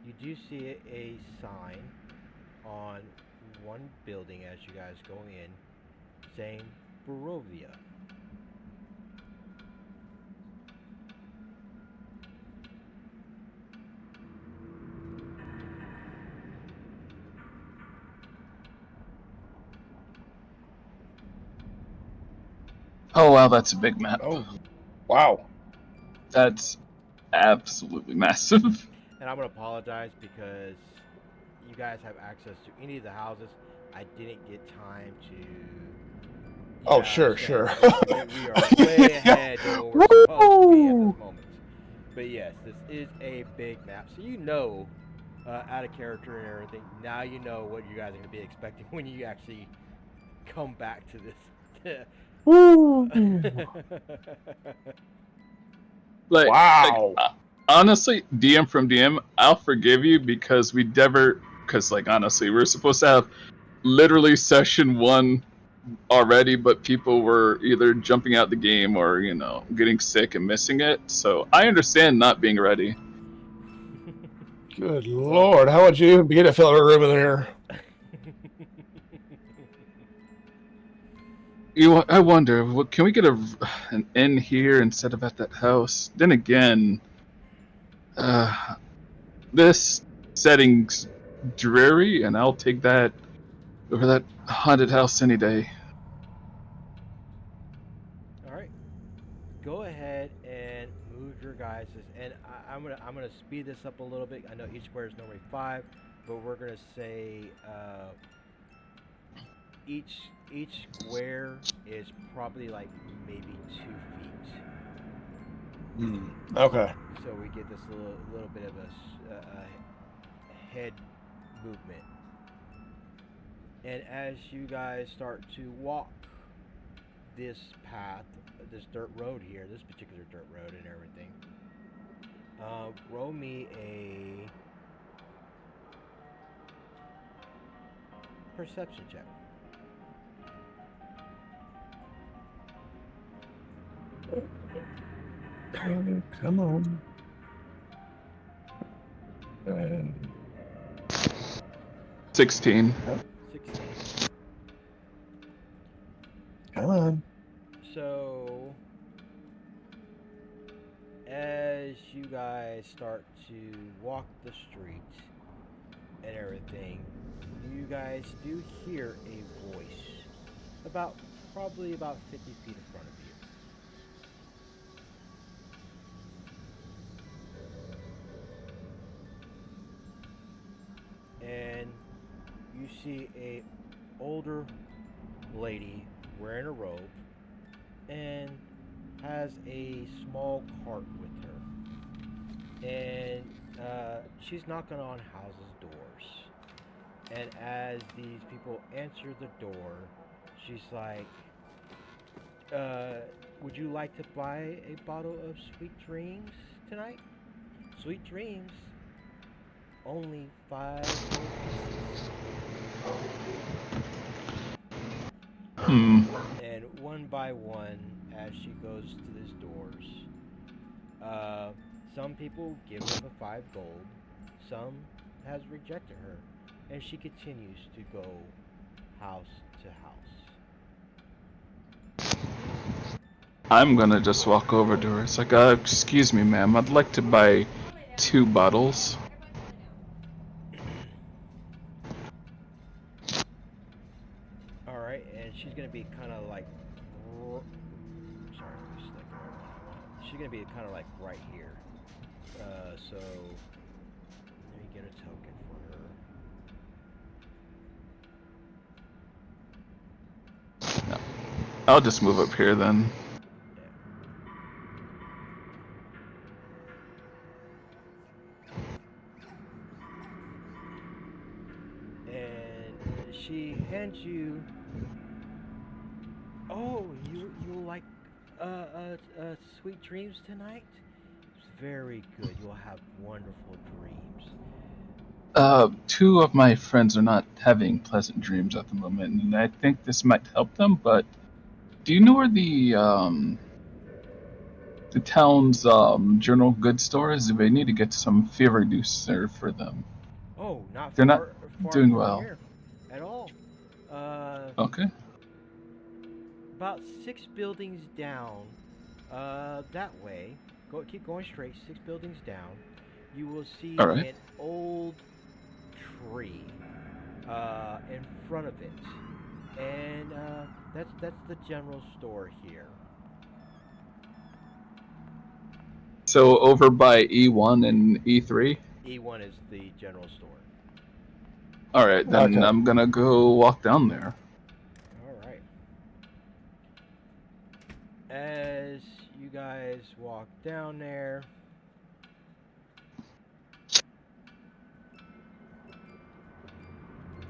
you do see a sign on one building as you guys go in saying Barovia. Oh wow, that's a big map. Oh, wow. That's absolutely massive. And I'm going to apologize because you guys have access to any of the houses. I didn't get time to... Oh, sure, sure. We are way ahead of where we're supposed to be at this moment. But yes, this is a big map. So you know, out of character and everything, now you know what you guys are going to be expecting when you actually come back to this. Wow. Honestly, DM from DM, I'll forgive you because we never, because like honestly, we're supposed to have literally session 1 already, but people were either jumping out the game or, you know, getting sick and missing it. So I understand not being ready. Good Lord, how would you even begin to fill a room in there? I wonder, can we get an inn here instead of at that house? Then again, this setting's dreary, and I'll take that over that haunted house any day. Alright. Go ahead and move your guys. And I'm gonna speed this up a little bit. I know each square is normally 5. but we're gonna say each square is probably like maybe 2 feet. Okay. So we get this little bit of a head movement. And as you guys start to walk this path, this dirt road here, this particular dirt road and everything, roll me a perception check. Come on. And 16. 16. come on. So, as you guys start to walk the street and everything, you guys do hear a voice probably about 50 feet in front of you. And you see a older lady wearing a robe and has a small cart with her. And she's knocking on houses' doors. And as these people answer the door, she's like, would you like to buy a bottle of Sweet Dreams tonight? Sweet Dreams, only 5 gold pieces. And one by one, as she goes to these doors, some people give her the 5 gold, some has rejected her, and she continues to go house to house. I'm gonna just walk over to her. It's like, excuse me, ma'am. I'd like to buy 2 bottles. Alright, and she's gonna be kind of like. Sorry, I'm just like the right one I want. She's gonna be kind of like right here. So. Let me get a token for her. No. I'll just move up here then. And she hands you. Oh, you like Sweet Dreams tonight? It's very good. You'll have wonderful dreams. 2 of my friends are not having pleasant dreams at the moment, and I think this might help them, but do you know where the town's general goods store is? They need to get some fever reducer for them. Oh, not They're not far doing from well. here at all. Okay. About 6 buildings down, that way. Keep going straight. 6 buildings down, you will see an old tree in front of it, and that's the general store here. So over by E1 and E3? E1 is the general store. Alright, then Okay. I'm gonna go walk down there. Alright. As you guys walk down there,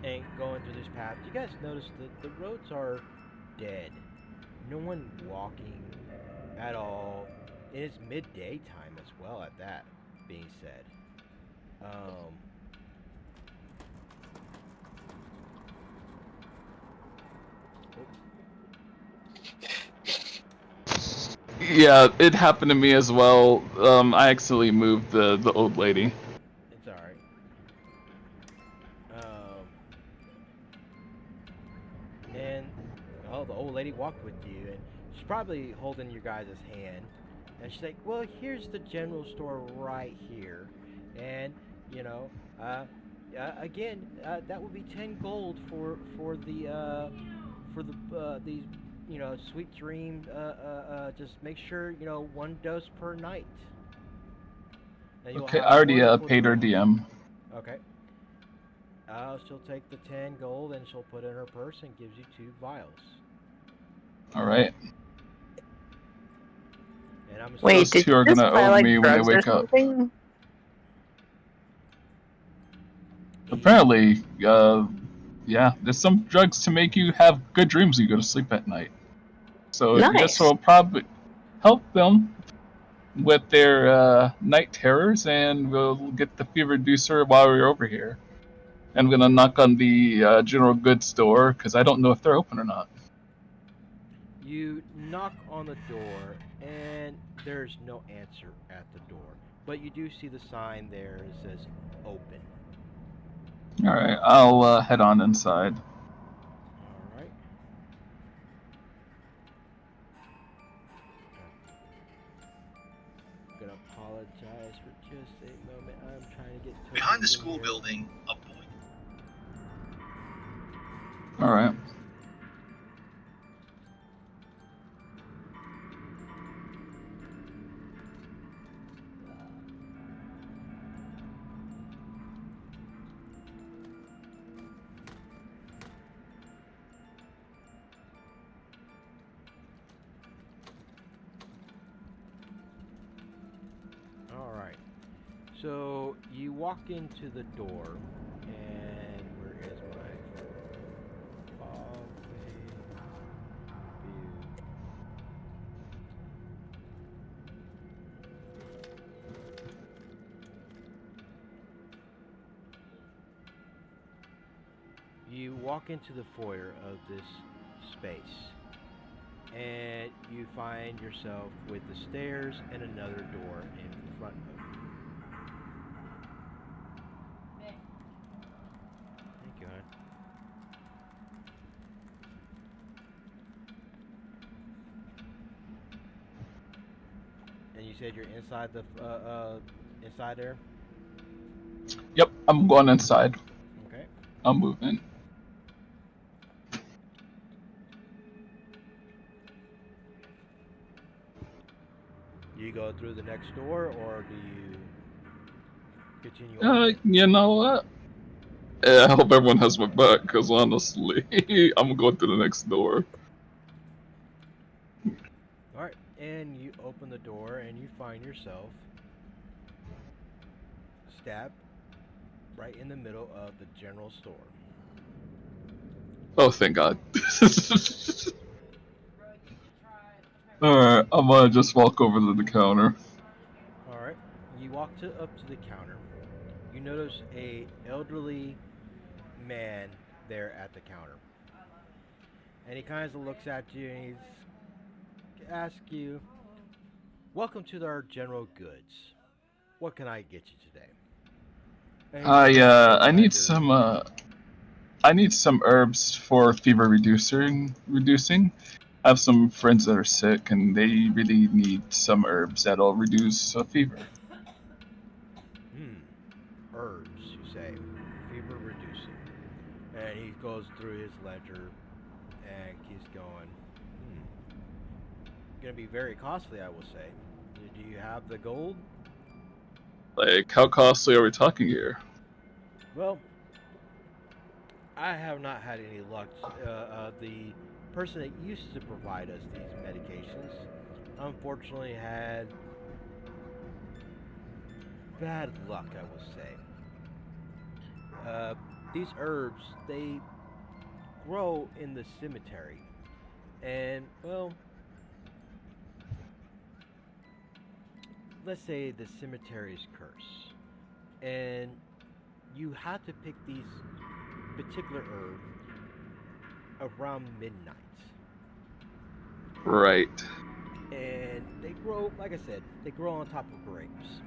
and going through this path, you guys notice that the roads are dead. No one walking at all. It is midday time as well, at that being said. Yeah, it happened to me as well. I accidentally moved the old lady. It's alright. And the old lady walked with you, and she's probably holding your guys' hand. And she's like, well, here's the general store right here. And, you know, again, that would be 10 gold for the these, you know, Sweet Dream, just make sure, you know, 1 dose per night. And you'll Okay, have I already wonderful paid her dreams. DM. Okay. She'll take the 10 gold and she'll put it in her purse and gives you 2 vials. All right. And I'm Wait, Those did two you are just gonna buy owe like me when they drugs or wake up. something? Apparently, yeah, there's some drugs to make you have good dreams when you go to sleep at night. So this Nice. will probably help them with their night terrors, and we'll get the fever reducer while we're over here. And I'm gonna knock on the general goods store because I don't know if they're open or not. You knock on the door, and there's no answer at the door. But you do see the sign there that says open. All right, I'll head on inside. All right. Gonna apologize for just a moment. I'm trying to get Behind the tokens in school here. building, a boy. All right. All right. So you walk into the door, and where is my foggy view? You walk into the foyer of this space, and you find yourself with the stairs and another door in front of you. Mick, Thank you, hon. And you said you're inside the inside there. Yep, I'm going inside. Okay. I'm moving. Do you go through the next door, or do you continue on? You know what? Yeah, I hope everyone has my back, because honestly, I'm going to the next door. All right, and you open the door, and you find yourself stabbed right in the middle of the general store. Oh, thank God. bro, you should try it. Alright, I'm gonna just walk over to the counter. All right, you walk up to the counter. You notice a elderly man there at the counter, and he kind of looks at you and he asks you, "Welcome to our general goods. What can I get you today?" And he I need some herbs for fever reducing. I have some friends that are sick, and they really need some herbs that'll reduce fever. Herbs, you say, fever reducing, and he goes through his ledger and keeps going. Gonna be very costly, I will say. Do you have the gold? Like, how costly are we talking here? Well, I have not had any luck. The person that used to provide us these medications, unfortunately, had bad luck, I will say. These herbs, they grow in the cemetery. And, well, let's say the cemetery's curse. And you have to pick these particular herb around midnight. Right. And they grow, like I said, they grow on top of grapes.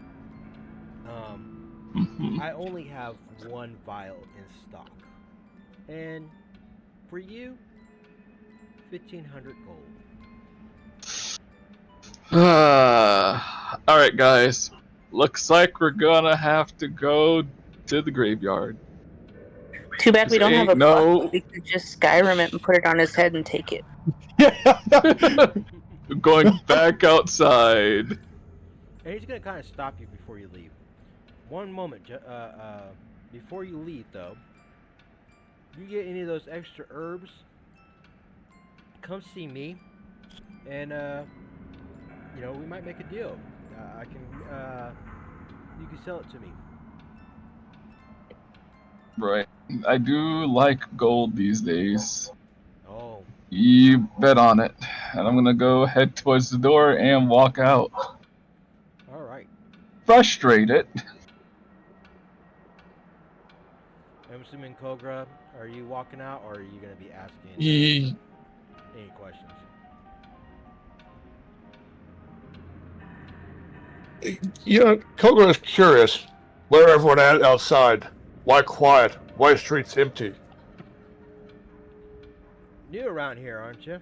I only have one vial in stock. And for you, 1,500 gold. Alright, guys. Looks like we're gonna have to go to the graveyard. Too bad we This don't have a ain't clock. no- We could just Skyrim it and put it on his head and take it. Going back outside. And he's going to kind of stop you before you leave. One moment, before you leave, though, you get any of those extra herbs, come see me, and we might make a deal. I can, you can sell it to me. Right. I do like gold these days. Oh, You bet on it. And I'm gonna go head towards the door and walk out. all right. Frustrated. I'm assuming Kogra, are you walking out, or are you gonna be asking Ye- any questions? Koga is curious. Where everyone at outside? Why quiet? Why streets empty? New around here, aren't you?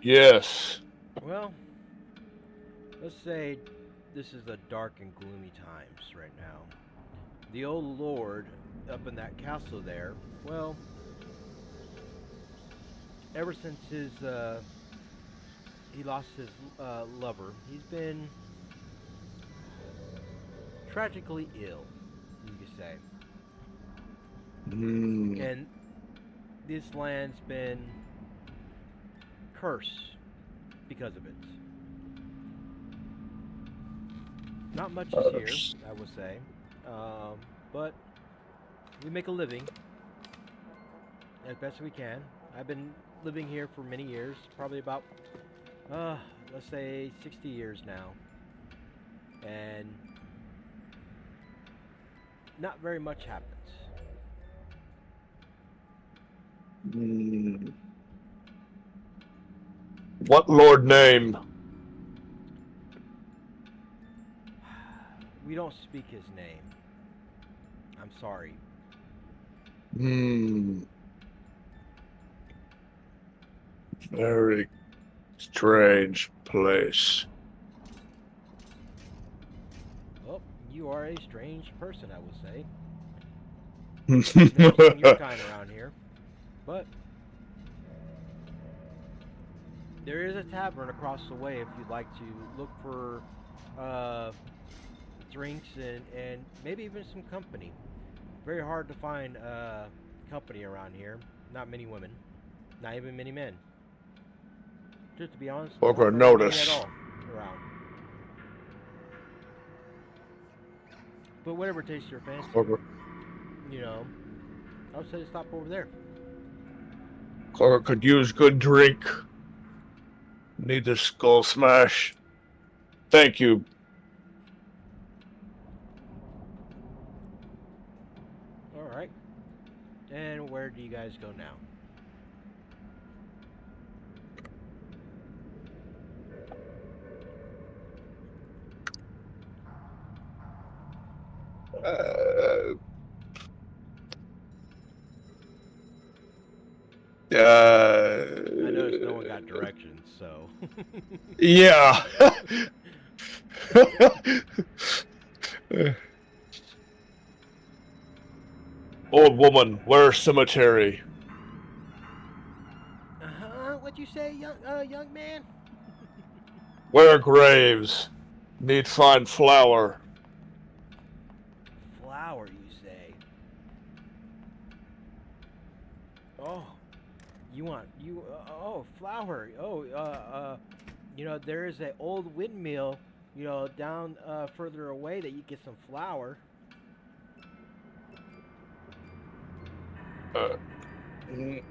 Yes. Well, let's say this is the dark and gloomy times right now. The old lord up in that castle there, well, ever since he lost his lover, he's been tragically ill, you could say. And this land's been cursed because of it. Not much is here, I would say, but we make a living as best we can. I've been living here for many years, probably about, let's say 60 years now, and not very much happens. What lord name? We don't speak his name. I'm sorry. Very strange place. Well, you are a strange person, I would say. Never seen your kind around here. But there is a tavern across the way if you'd like to look for drinks and maybe even some company. Very hard to find company around here. Not many women. Not even many men. Just to be honest, Korga not very notice. many at all around. But whatever tastes your fancy, I would say to stop over there. Korga could use good drink. Need the skull smash. Thank you. All right. And where do you guys go now? I noticed no one got directions, so. Yeah. Old woman, where's cemetery? What'd you say, young man? Where graves? Need find flower. Flower, you say? Oh, flower. Oh, there is an old windmill, down further away that you get some flour.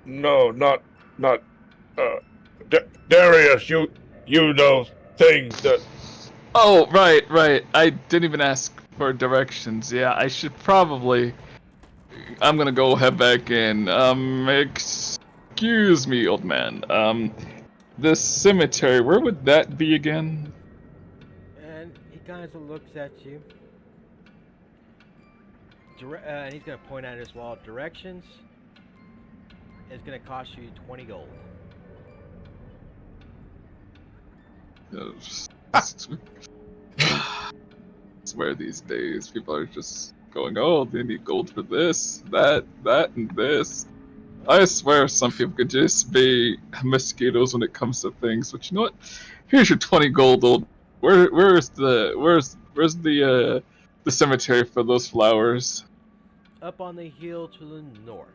No, not. Darius, you know things that. Oh, right. I didn't even ask for directions. Yeah, I should probably. I'm gonna go head back in. Excuse me, old man. This cemetery, where would that be again? And he kind of looks at you. And he's going to point at his wall. Directions is going to cost you 20 gold. I swear these days people are just going, oh, they need gold for this, that, and this. I swear some people could just be mosquitoes when it comes to things. But you know what? Here's your 20 gold, old. Where's the cemetery for those flowers? up on the hill to the north,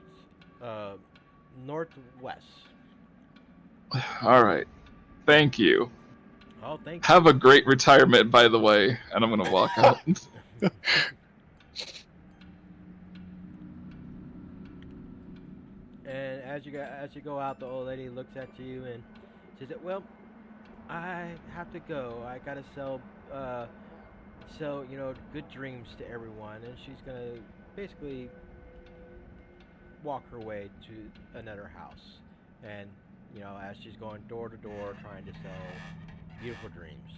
northwest. All right. Thank you. Oh, thank Have a great retirement, by the way. And I'm gonna walk out. And as you go out, the old lady looks at you and says, "Well, I have to go. I gotta sell good dreams to everyone." And she's gonna basically walk her way to another house. And as she's going door to door trying to sell beautiful dreams.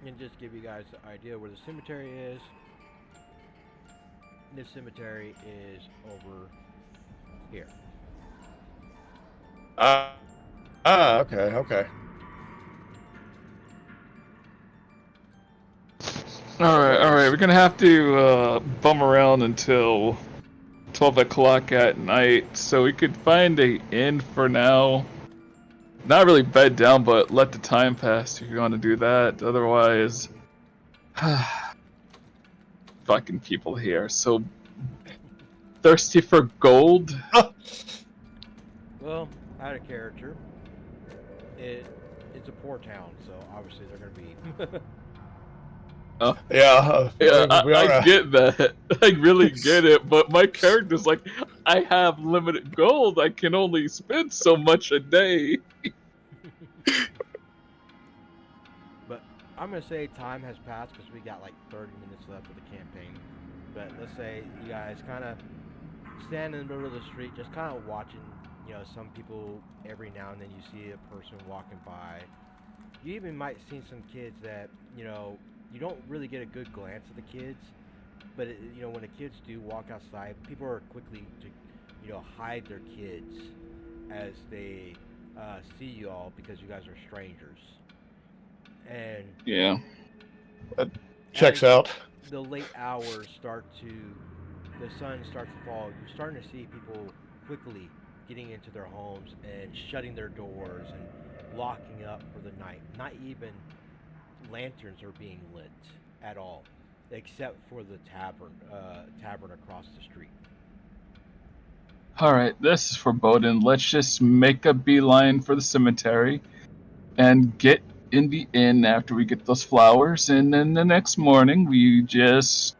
And just give you guys an idea where the cemetery is. This cemetery is over here. Okay. All right. We're gonna have to bum around until 12 o'clock at night, so we could find a inn for now. Not really bed down, but let the time pass if you want to do that. Otherwise, fucking people here are so thirsty for gold. Well, out of character. It's a poor town, so obviously they're gonna be. Yeah. I get that. I really get it, but my character's like, I have limited gold. I can only spend so much a day. But I'm gonna say time has passed because we got like 30 minutes left of the campaign. But let's say you guys kind of stand in the middle of the street, just kind of watching. Some people every now and then you see a person walking by. You even might see some kids that you don't really get a good glance at the kids, but when the kids do walk outside, people are quickly to hide their kids as they see you all because you guys are strangers. And Yeah. Checks as out. the late hours the sun starts to fall. You're starting to see people quickly getting into their homes and shutting their doors and locking up for the night. Not even lanterns are being lit at all, except for the tavern across the street. All right, this is foreboding. Let's just make a beeline for the cemetery and get in the inn after we get those flowers, and then the next morning we just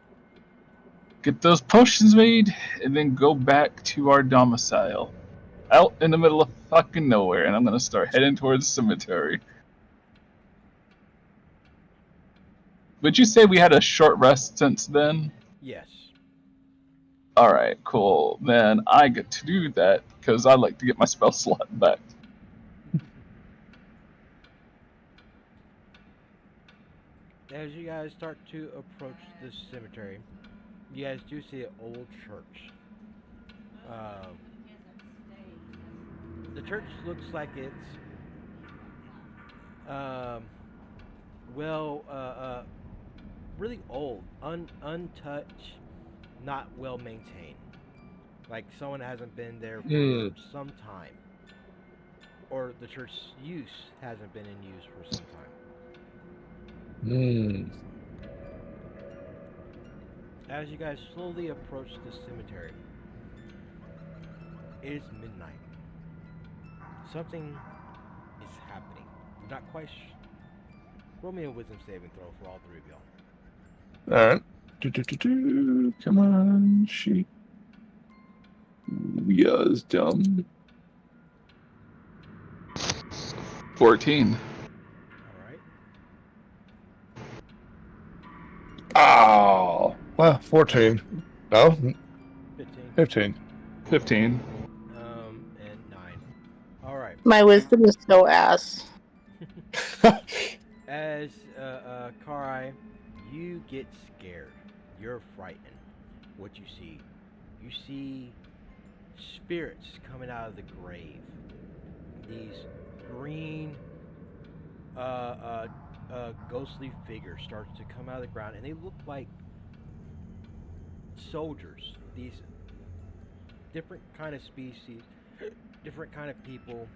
get those potions made and then go back to our domicile. Out in the middle of fucking nowhere, and I'm gonna start heading towards the cemetery. Would you say we had a short rest since then? Yes. Alright, cool. Then I get to do that, because I like to get my spell slot back. As you guys start to approach this cemetery, you guys do see an old church. The church looks like it's really old, untouched, not well maintained. Like someone hasn't been there for some time, or the church use hasn't been in use for some time. As you guys slowly approach the cemetery, it is midnight. Something is happening. You're not quite roll me a wisdom saving throw for all three of y'all. Alright. Come on, sheep. Yes, dumb. 14. Alright. Oh, well, 14. No, 15. 15. And 9. Alright. My wisdom is so ass. As Karai, you get scared. You're frightened. What you see spirits coming out of the grave. These green ghostly figures start to come out of the ground, and they look like soldiers. These different kind of species, different kind of people,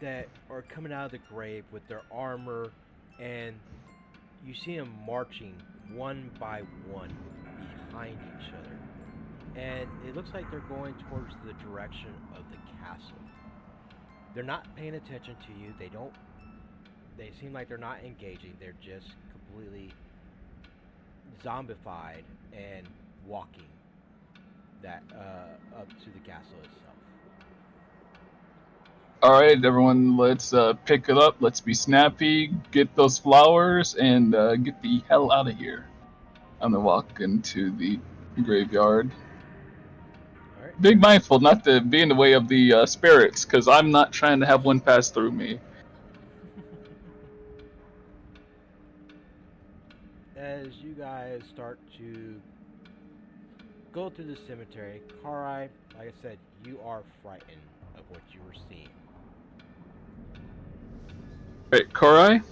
that are coming out of the grave with their armor, and you see them marching one by one behind each other. And it looks like they're going towards the direction of the castle. They're not paying attention to you. They seem like they're not engaging. They're just completely zombified and walking that up to the castle itself. All right, everyone, let's pick it up. Let's be snappy, get those flowers, and get the hell out of here. I'm gonna walk into the graveyard. All right. Being mindful not to be in the way of the spirits, because I'm not trying to have one pass through me. As you guys start to go through the cemetery, Karai, like I said, you are frightened of what you were seeing. Right, Karai,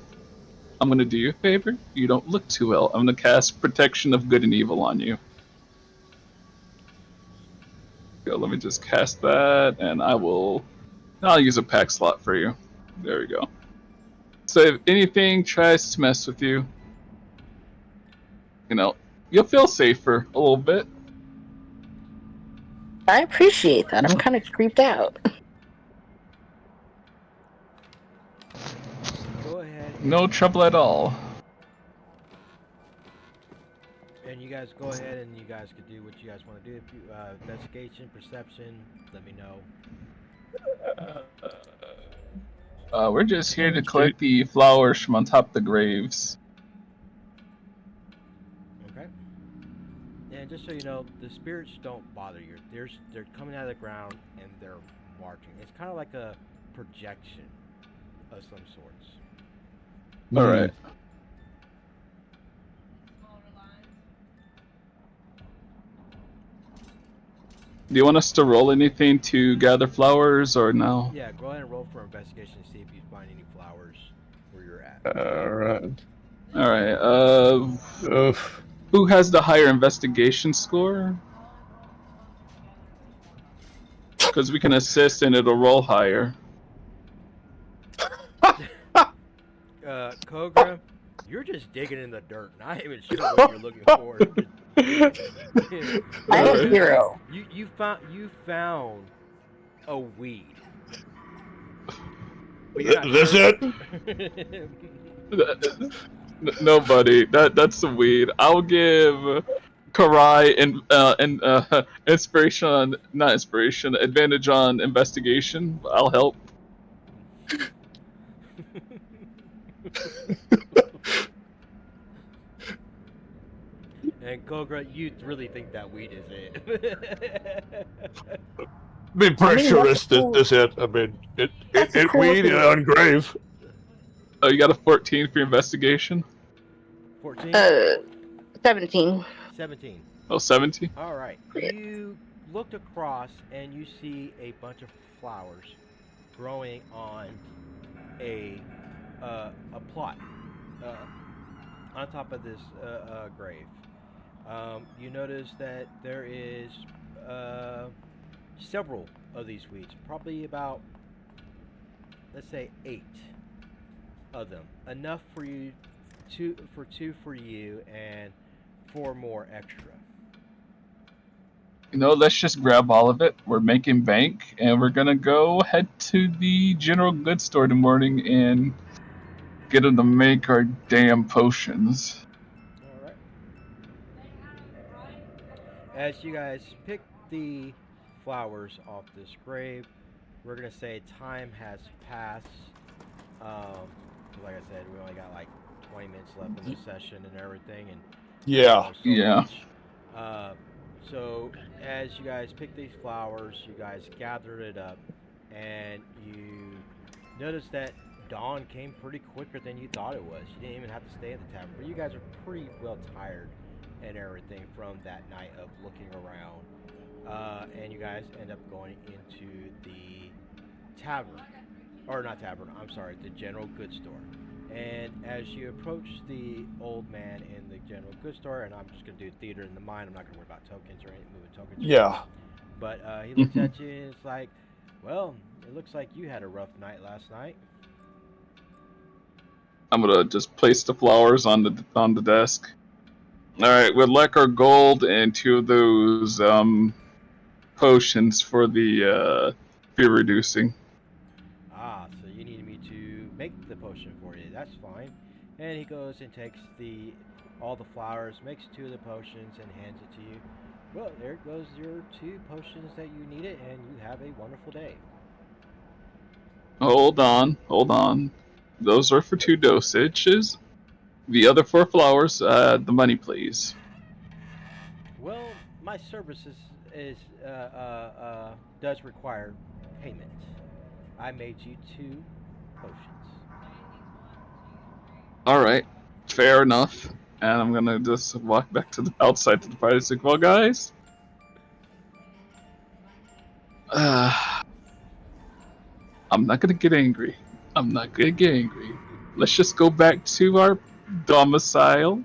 I'm gonna do you a favor. You don't look too well. I'm gonna cast Protection of Good and Evil on you. Go, let me just cast that, and I'll use a pack slot for you. There we go. So if anything tries to mess with you, you'll feel safer a little bit. I appreciate that. I'm kind of creeped out. Go ahead. No trouble at all. And you guys go ahead and you guys could do what you guys want to do. If you, investigation, perception, let me know. We're just here to collect the flowers from on top of the graves. Okay. And just so you know, the spirits don't bother you. They're coming out of the ground and they're marching. It's kind of like a projection of some sorts. All right. Do you want us to roll anything to gather flowers or no? Yeah, go ahead and roll for investigation to see if you find any flowers where you're at. All right. Who has the higher investigation score? Because we can assist and it'll roll higher. Korga, you're just digging in the dirt, not even sure what you're looking for. I'm a hero. You found a weed. But you're not That's sure. it? No, buddy. That's the weed. I'll give Karai advantage on investigation. I'll help. And Korga, you really think that weed is it? I mean, pretty sure this it. I mean, it weed on grave. Oh, you got a 14 for your investigation? 14? 17. 17. Oh, 17? All right. You looked across and you see a bunch of flowers growing on a plot on top of this grave. You notice that there is several of these weeds, probably about, let's say, 8 of them. Enough for you, two for you, and 4 more extra. Let's just grab all of it. We're making bank, and we're gonna go head to the general goods store in the morning and get them to make our damn potions. All right. As you guys pick the flowers off this grave, we're gonna say time has passed. Like I said, we only got like 20 minutes left in the session and everything, and Yeah. So as you guys pick these flowers, you guys gathered it up, and you notice that dawn came pretty quicker than you thought it was. You didn't even have to stay in the tavern, but you guys are pretty well tired and everything from that night of looking around. And you guys end up going into the tavern, or not tavern, I'm sorry, the general goods store. And as you approach the old man in the general goods store, and I'm just going to do theater in the mind, I'm not going to worry about tokens or any moving tokens. Yeah. But he looks at you and it's like, well, it looks like you had a rough night last night. I'm gonna just place the flowers on the desk. All right, we'd like our gold and 2 of those potions for the fear reducing. Ah, so you need me to make the potion for you. That's fine. And he goes and takes all the flowers, makes 2 of the potions, and hands it to you. Well, there goes your 2 potions that you needed, and you have a wonderful day. Hold on. Those are for 2 dosages. The other 4 flowers, the money, please. Well, my services is does require payment. I made you 2 potions. All right, fair enough. And I'm gonna just walk back to the outside to the party. Like, well, guys, I'm not gonna get angry. Let's just go back to our domicile,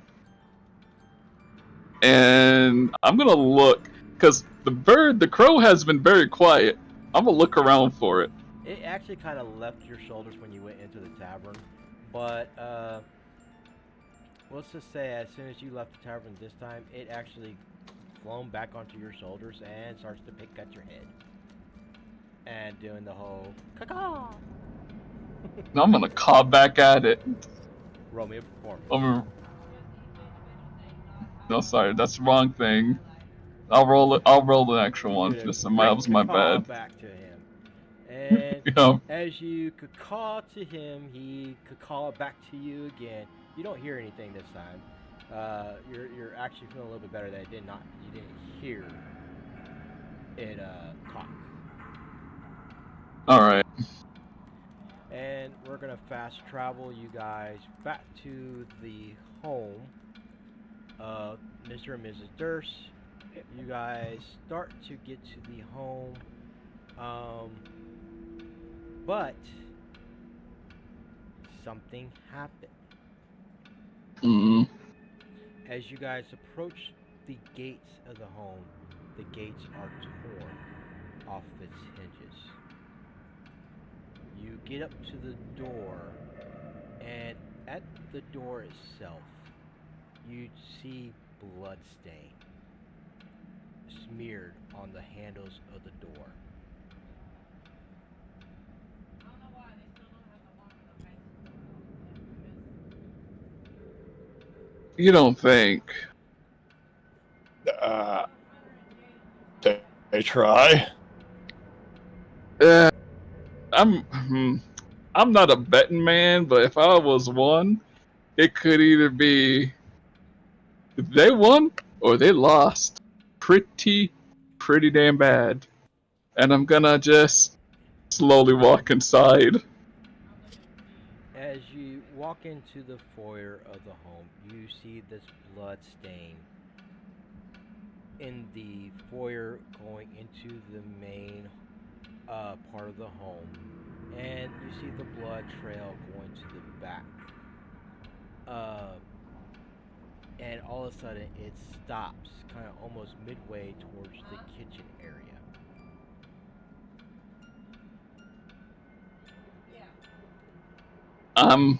and I'm gonna look because the crow has been very quiet. I'm gonna look around for it. It actually kind of left your shoulders when you went into the tavern, but let's just say as soon as you left the tavern this time, it actually flown back onto your shoulders and starts to pick at your head and doing the whole caw. I'm gonna caw back at it. Roll me a performance. No, sorry, that's the wrong thing. I'll roll it. I'll roll the actual one. Doing a This great was my caw bad. back to him. And Yeah. as you caw to him, he caw back to you again. You don't hear anything this time. You're actually feeling a little bit better that you didn't hear it talk. All right. And we're gonna fast travel you guys back to the home of Mr. and Mrs. Durst. You guys start to get to the home, but something happened. Mm. As you guys approach the gates of the home, the gates are torn off its hinges. You get up to the door, and at the door itself, you see blood stain smeared on the handles of the door. You don't think? They try. I'm not a betting man, but if I was one, it could either be they won or they lost. Pretty damn bad. And I'm gonna just slowly walk inside. As you walk into the foyer of the home, you see this blood stain in the foyer going into the main part of the home, and you see the blood trail going to the back. And all of a sudden, it stops, kind of almost midway towards the kitchen area. Oh,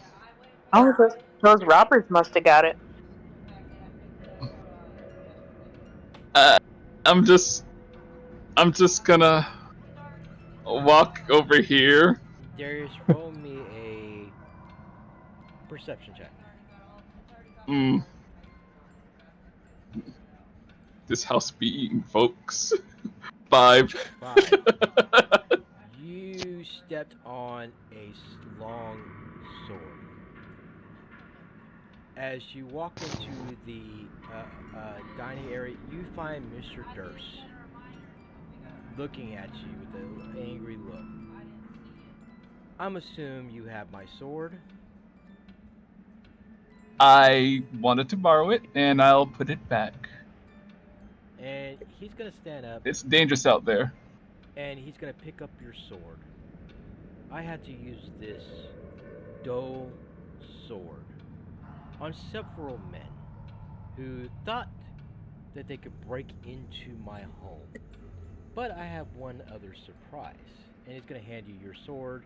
those robbers must have got it. I'm just gonna walk over here. Darius, roll me a perception check. This house be eating, folks. 5. 5. You stepped on a long sword. As you walk into the dining area, you find Mr. Durst looking at you with an angry look. I'm assuming you have my sword. I wanted to borrow it, and I'll put it back. And he's gonna stand up. It's dangerous out there. And he's gonna pick up your sword. I had to use this dull sword on several men who thought that they could break into my home. But I have one other surprise. and he's gonna hand you your sword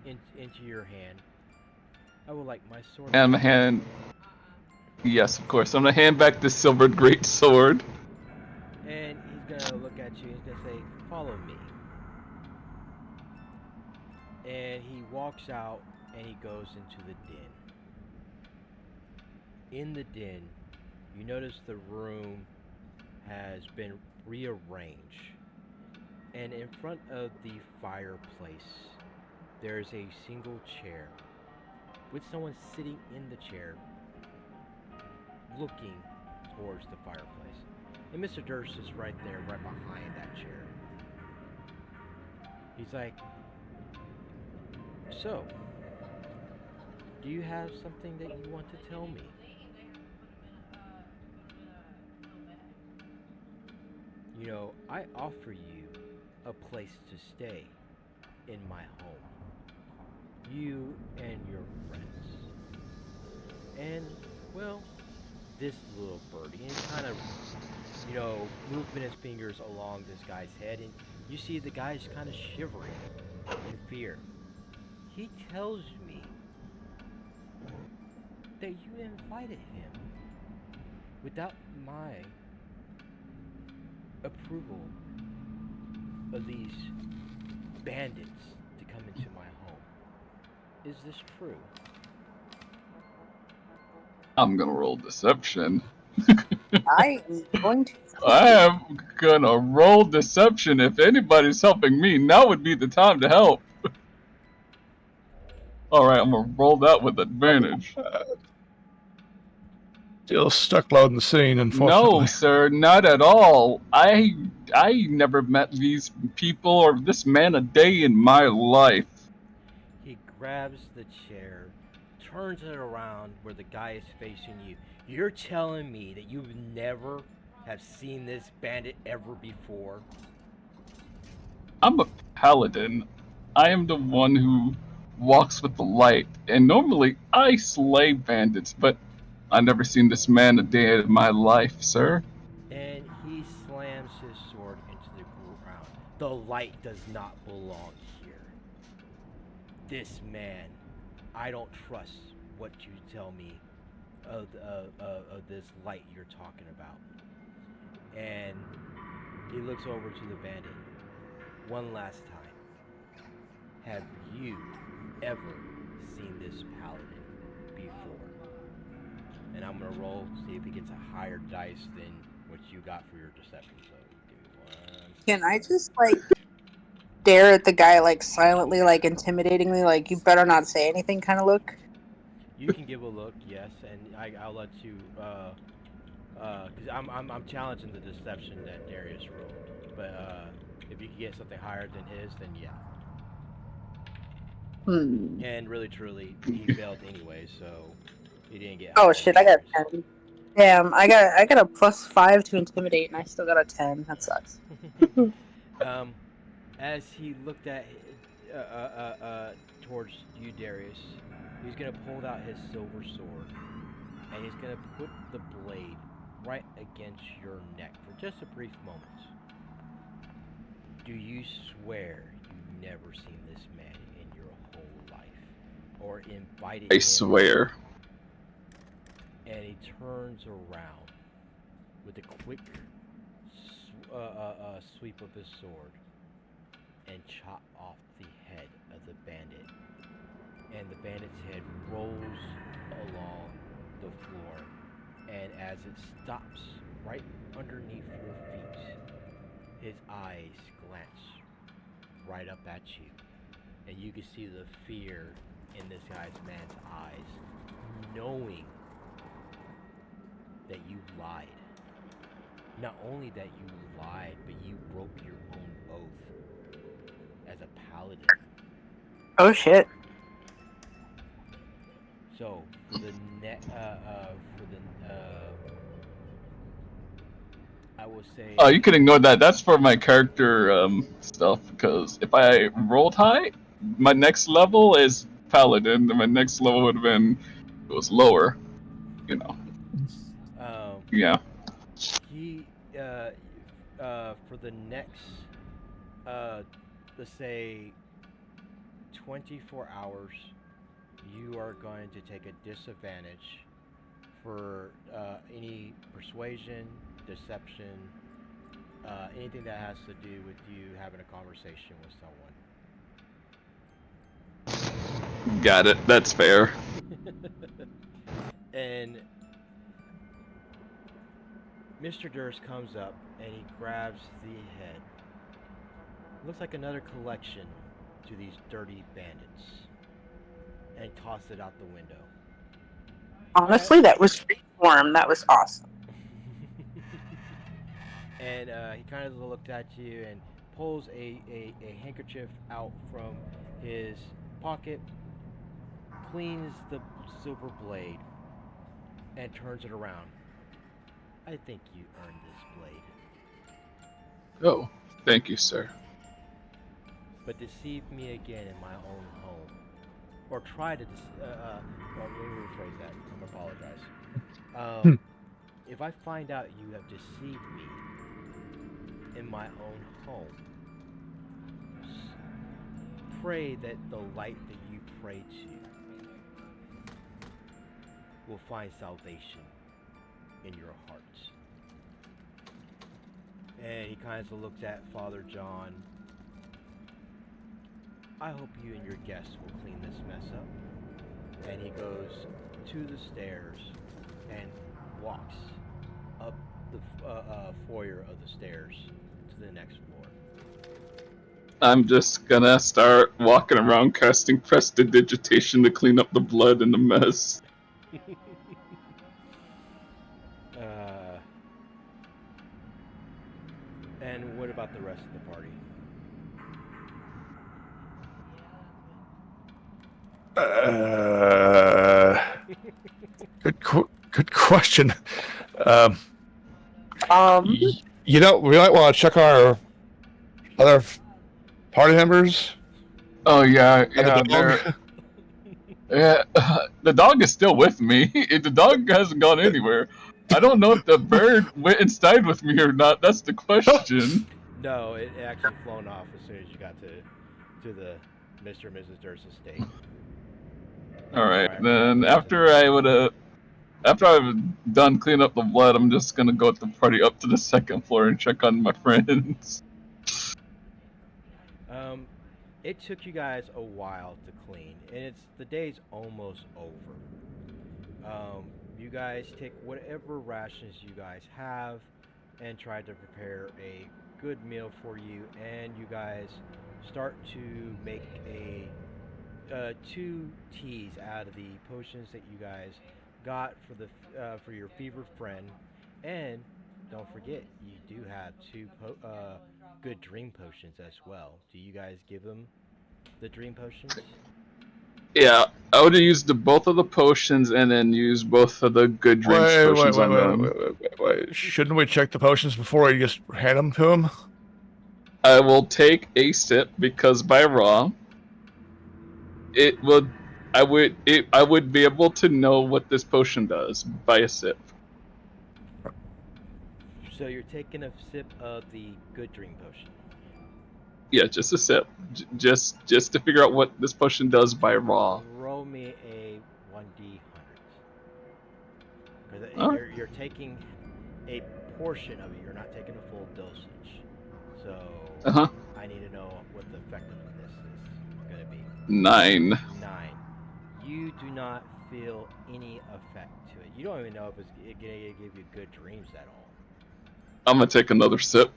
into your hand. I would like my sword. And I'm gonna hand. Yes, of course. I'm gonna hand back the silvered great sword. And he's gonna look at you. He's gonna say, "Follow me." And he walks out and he goes into the den. In the den, you notice the room has been rearranged. And in front of the fireplace, there's a single chair with someone sitting in the chair looking towards the fireplace. And Mr. Durst is right there, right behind that chair. He's like, "So, do you have something that you want to tell me?" "You know, I offer you a place to stay in my home. You and your friends." And, well, this little birdie, and he's kind of, moving his fingers along this guy's head, and you see the guy's kind of shivering in fear. He tells me that you invited him without my approval of these bandits to come into my home. Is this true? I'm gonna roll deception. I am going to. I am gonna roll deception. If anybody's helping me, now would be the time to help. Alright, I'm gonna roll that with advantage. Still stuck loading the scene, unfortunately. No, sir, not at all. I never met these people or this man a day in my life. He grabs the chair, turns it around where the guy is facing you. You're telling me that you've never have seen this bandit ever before? I'm a paladin. I am the one who walks with the light, and normally I slay bandits, but I've never seen this man a day in my life, sir. And he slams his sword into the ground. The light does not belong here. This man, I don't trust what you tell me of this light you're talking about. And he looks over to the bandit. One last time. Have you ever seen this paladin before? And I'm gonna roll, see if he gets a higher dice than what you got for your deception. So give me one. Can I just stare at the guy silently, intimidatingly, you better not say anything kind of look? You can give a look, yes, and I'll let you, because I'm challenging the deception that Darius rolled. But if you can get something higher than his, then yeah. And really, truly, he failed anyway, so he didn't get. Oh shit! I got a 10. Damn, I got a +5 to intimidate, and I still got a 10. That sucks. As he looked at towards you, Darius, he's gonna pull out his silver sword, and he's gonna put the blade right against your neck for just a brief moment. Do you swear you've never seen this man in your whole life, or invited him? I swear. And he turns around with a quick sweep of his sword and chop off the head of the bandit. And the bandit's head rolls along the floor, and as it stops right underneath your feet, his eyes glance right up at you, and you can see the fear in this man's eyes, knowing that you lied. Not only that you lied, but you broke your own oath as a paladin. Oh shit. So for the I will say. Oh, you can ignore that. That's for my character stuff. Because if I rolled high, my next level is paladin, and my next level would have been it was lower. Yeah. He for the next let's say 24 hours, you are going to take a disadvantage for any persuasion, deception, anything that has to do with you having a conversation with someone. Got it. That's fair. And Mr. Durst comes up and he grabs the head. Looks like another collection to these dirty bandits. And tosses it out the window. Honestly, that was freeform. That was awesome. And he kind of looked at you and pulls a handkerchief out from his pocket, cleans the silver blade, and turns it around. I think you earned this blade. Oh, thank you, sir. But deceive me again in my own home. Or try to well, let me rephrase that. I'm gonna apologize. If I find out you have deceived me in my own home, pray that the light that you pray to will find salvation in your hearts. And he kind of looks at Father John. I hope you and your guests will clean this mess up. And he goes to the stairs and walks up the foyer of the stairs to the next floor. I'm just gonna start walking around casting prestidigitation to clean up the blood in the mess. And what about the rest of the party? Good question. You We might want to check our other party members. Oh yeah, And the yeah. Yeah, the dog is still with me. The dog hasn't gone anywhere. I don't know if the bird went and stayed with me or not. That's the question. No, it actually flown off as soon as you got to the Mr. and Mrs. Durst estate. All right, then after I've done cleaning up the blood, I'm just gonna go with the party up to the second floor and check on my friends. It took you guys a while to clean, and the day's almost over. You guys take whatever rations you guys have and try to prepare a good meal for you, and you guys start to make two teas out of the potions that you guys got for your fever friend, and don't forget you do have two good dream potions as well. Do you guys give them the dream potions? Yeah, I would have used both of the potions and then use both of the good dreams potions on them. Wait. Shouldn't we check the potions before we just hand them to him? I will take a sip because by raw, I would be able to know what this potion does by a sip. So you're taking a sip of the good dream potion. Yeah, just a sip, just to figure out what this potion does by raw. Roll me a 1d100. Because you're taking a portion of it. You're not taking a full dosage. So I need to know what the effectiveness is going to be. 9. 9. You do not feel any effect to it. You don't even know if it's going to give you good dreams at all. I'm gonna take another sip.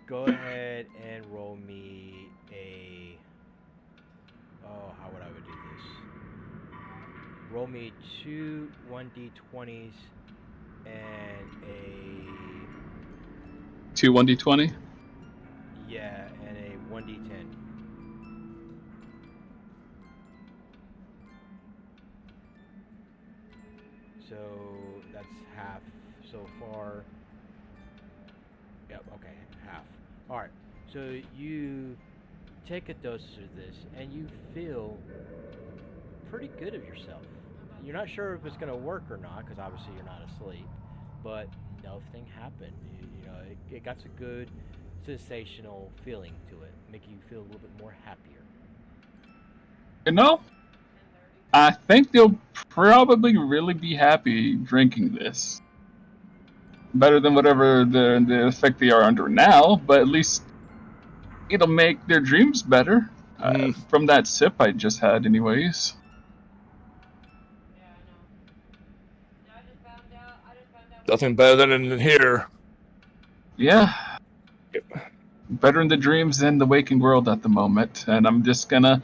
Go ahead and roll me a... Oh, how would I do this? Roll me 2 1d20s and a... 2 1d20? Yeah, and a 1d10. So that's half so far. Yep, okay, half. Alright, so you take a dose of this and you feel pretty good of yourself. You're not sure if it's going to work or not, because obviously you're not asleep, but nothing happened. You know, it got a good sensational feeling to it, make you feel a little bit more happier. You know, I think they'll probably really be happy drinking this. Better than whatever the effect they are under now, but at least it'll make their dreams better. From that sip I just had, anyways. Yeah, I know. I just found out. Nothing better than in here. Yeah. Better in the dreams than the waking world at the moment, and I'm just gonna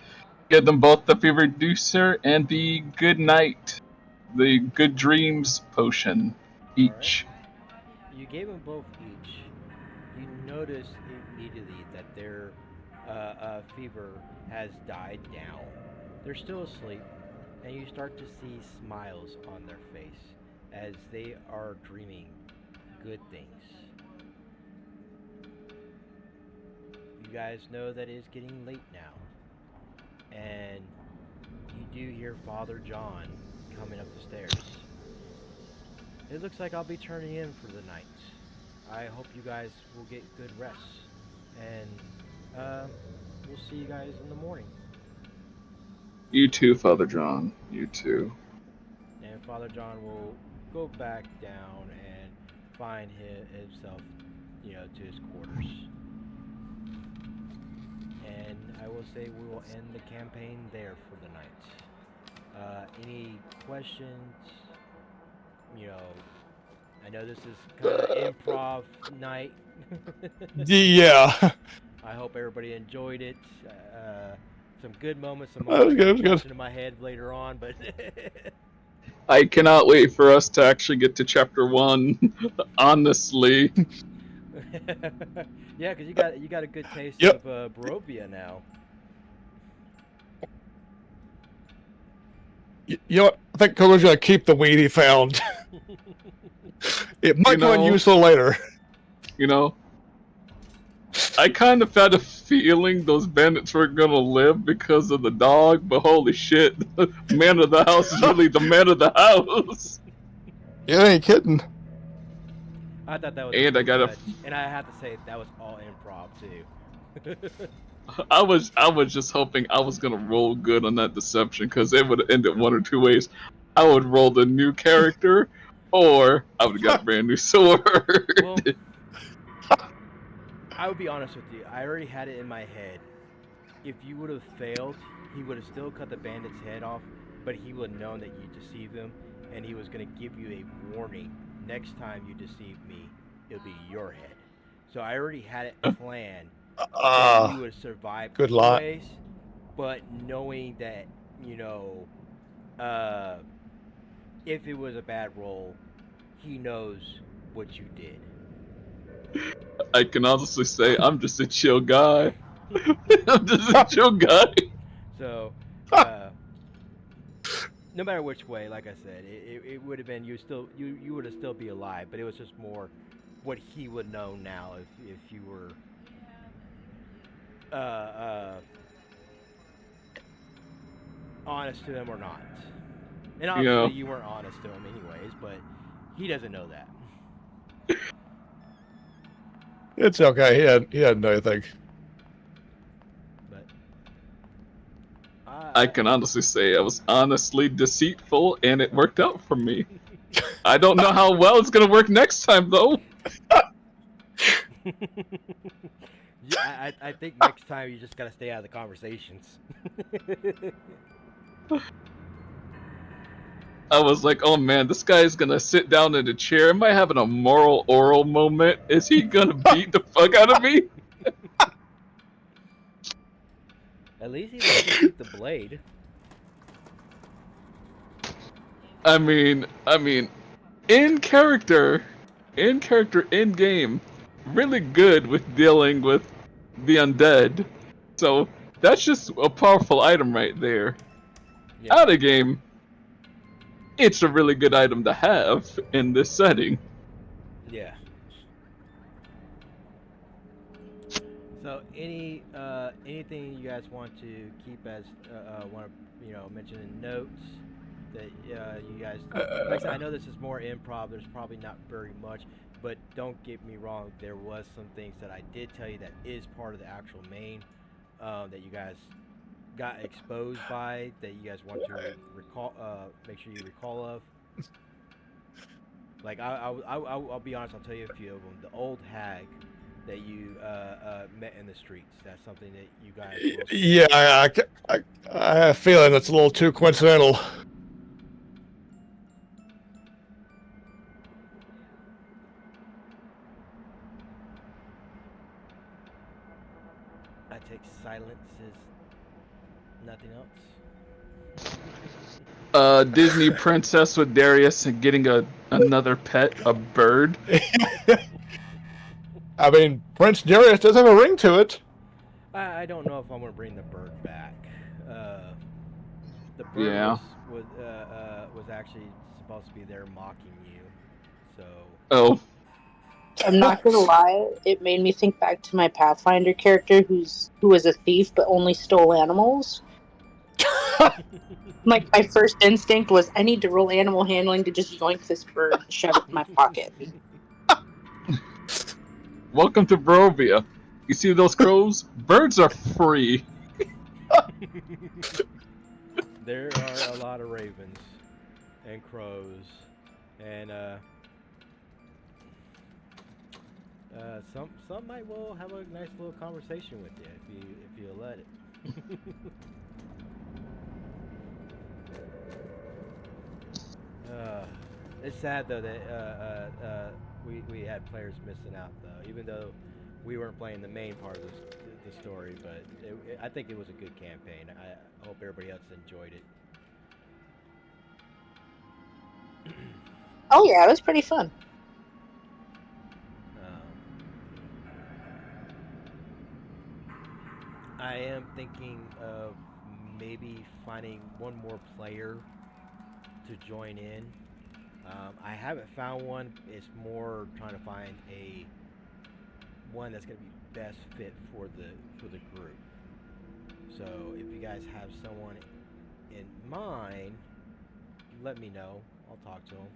give them both the fever reducer and the good night, the good dreams potion each. You gave them both each. You notice immediately that their fever has died down. They're still asleep, and you start to see smiles on their face as they are dreaming good things. You guys know that it is getting late now, and you do hear Father John coming up the stairs. It looks like I'll be turning in for the night. I hope you guys will get good rest, and we'll see you guys in the morning. You too, Father John. You too. And Father John will go back down and find himself, to his quarters. And I will say we will end the campaign there for the night. Any questions? I know this is kind of improv night. Yeah. I hope everybody enjoyed it. Some good moments, some That was moments good. that in my head later on, but I cannot wait for us to actually get to chapter 1. Honestly. Yeah, because you got a good taste Yep. of Barovia now. You know what? I think Korga's gonna keep the weed he found. It might come in useful later. I kind of had a feeling those bandits were gonna live because of the dog, but holy shit, the man of the house is really the man of the house. You ain't kidding. I thought that was And a I cool gotta touch, and I have to say that was all improv too. I was just hoping I was gonna roll good on that deception, because it would have ended one or two ways. I would roll the new character, or I would have got a brand new sword. Well, I would be honest with you. I already had it in my head. If you would have failed, he would have still cut the bandit's head off, but he would have known that you deceived him, and he was going to give you a warning. Next time you deceive me, it'll be your head. So I already had it planned that you would survive Good lot. anyways, but knowing that, if it was a bad roll, he knows what you did. I can honestly say I'm just a chill guy. I'm just a chill guy. So, no matter which way, like I said, it would have been you would have still be alive, but it was just more what he would know now if you were honest to him or not. And obviously you weren't honest to him anyways, but he doesn't know that. It's okay. He hadn't know anything. But I can honestly say I was honestly deceitful, and it worked out for me. I don't know how well it's gonna work next time, though. Yeah, I think next time you just gotta stay out of the conversations. I was like, oh man, this guy's gonna sit down in a chair. Am I having a moral oral moment? Is he gonna beat the fuck out of me? At least he let you keep the blade. I mean, in character, in game, really good with dealing with the undead. So that's just a powerful item right there. Yeah. Out of game, it's a really good item to have in this setting. Yeah. So anything you guys want to keep as want to mention in notes that you guys. Like I said, I know this is more improv. There's probably not very much, but don't get me wrong. There was some things that I did tell you that is part of the actual main that you guys got exposed by that you guys want to recall. Make sure you recall of. Like I'll be honest. I'll tell you a few of them. The old hag that you met in the streets. That's something that you guys will see. Yeah, I have a feeling that's a little too coincidental. I take silence as nothing else. Disney princess with Darius and getting another pet, a bird. I mean, Prince Darius does have a ring to it. I don't know if I'm gonna bring the bird back. The bird Yeah. was actually supposed to be there mocking you. So Oh, I'm not gonna lie, it made me think back to my Pathfinder character who was a thief but only stole animals. Like my first instinct was I need to roll animal handling to just yoink this bird and shove it in my pocket. welcome to Barovia. You see those crows? Birds are free. there are a lot of ravens and crows, and some might well have a nice little conversation with you if you let it. It's sad though that we had players missing out though, even though we weren't playing the main part of the story. But I think it was a good campaign. I hope everybody else enjoyed it. Oh yeah, it was pretty fun. I am thinking of maybe finding one more player to join in. I haven't found one. It's more trying to find a one that's going to be best fit for the group. So if you guys have someone in mind, let me know. I'll talk to them.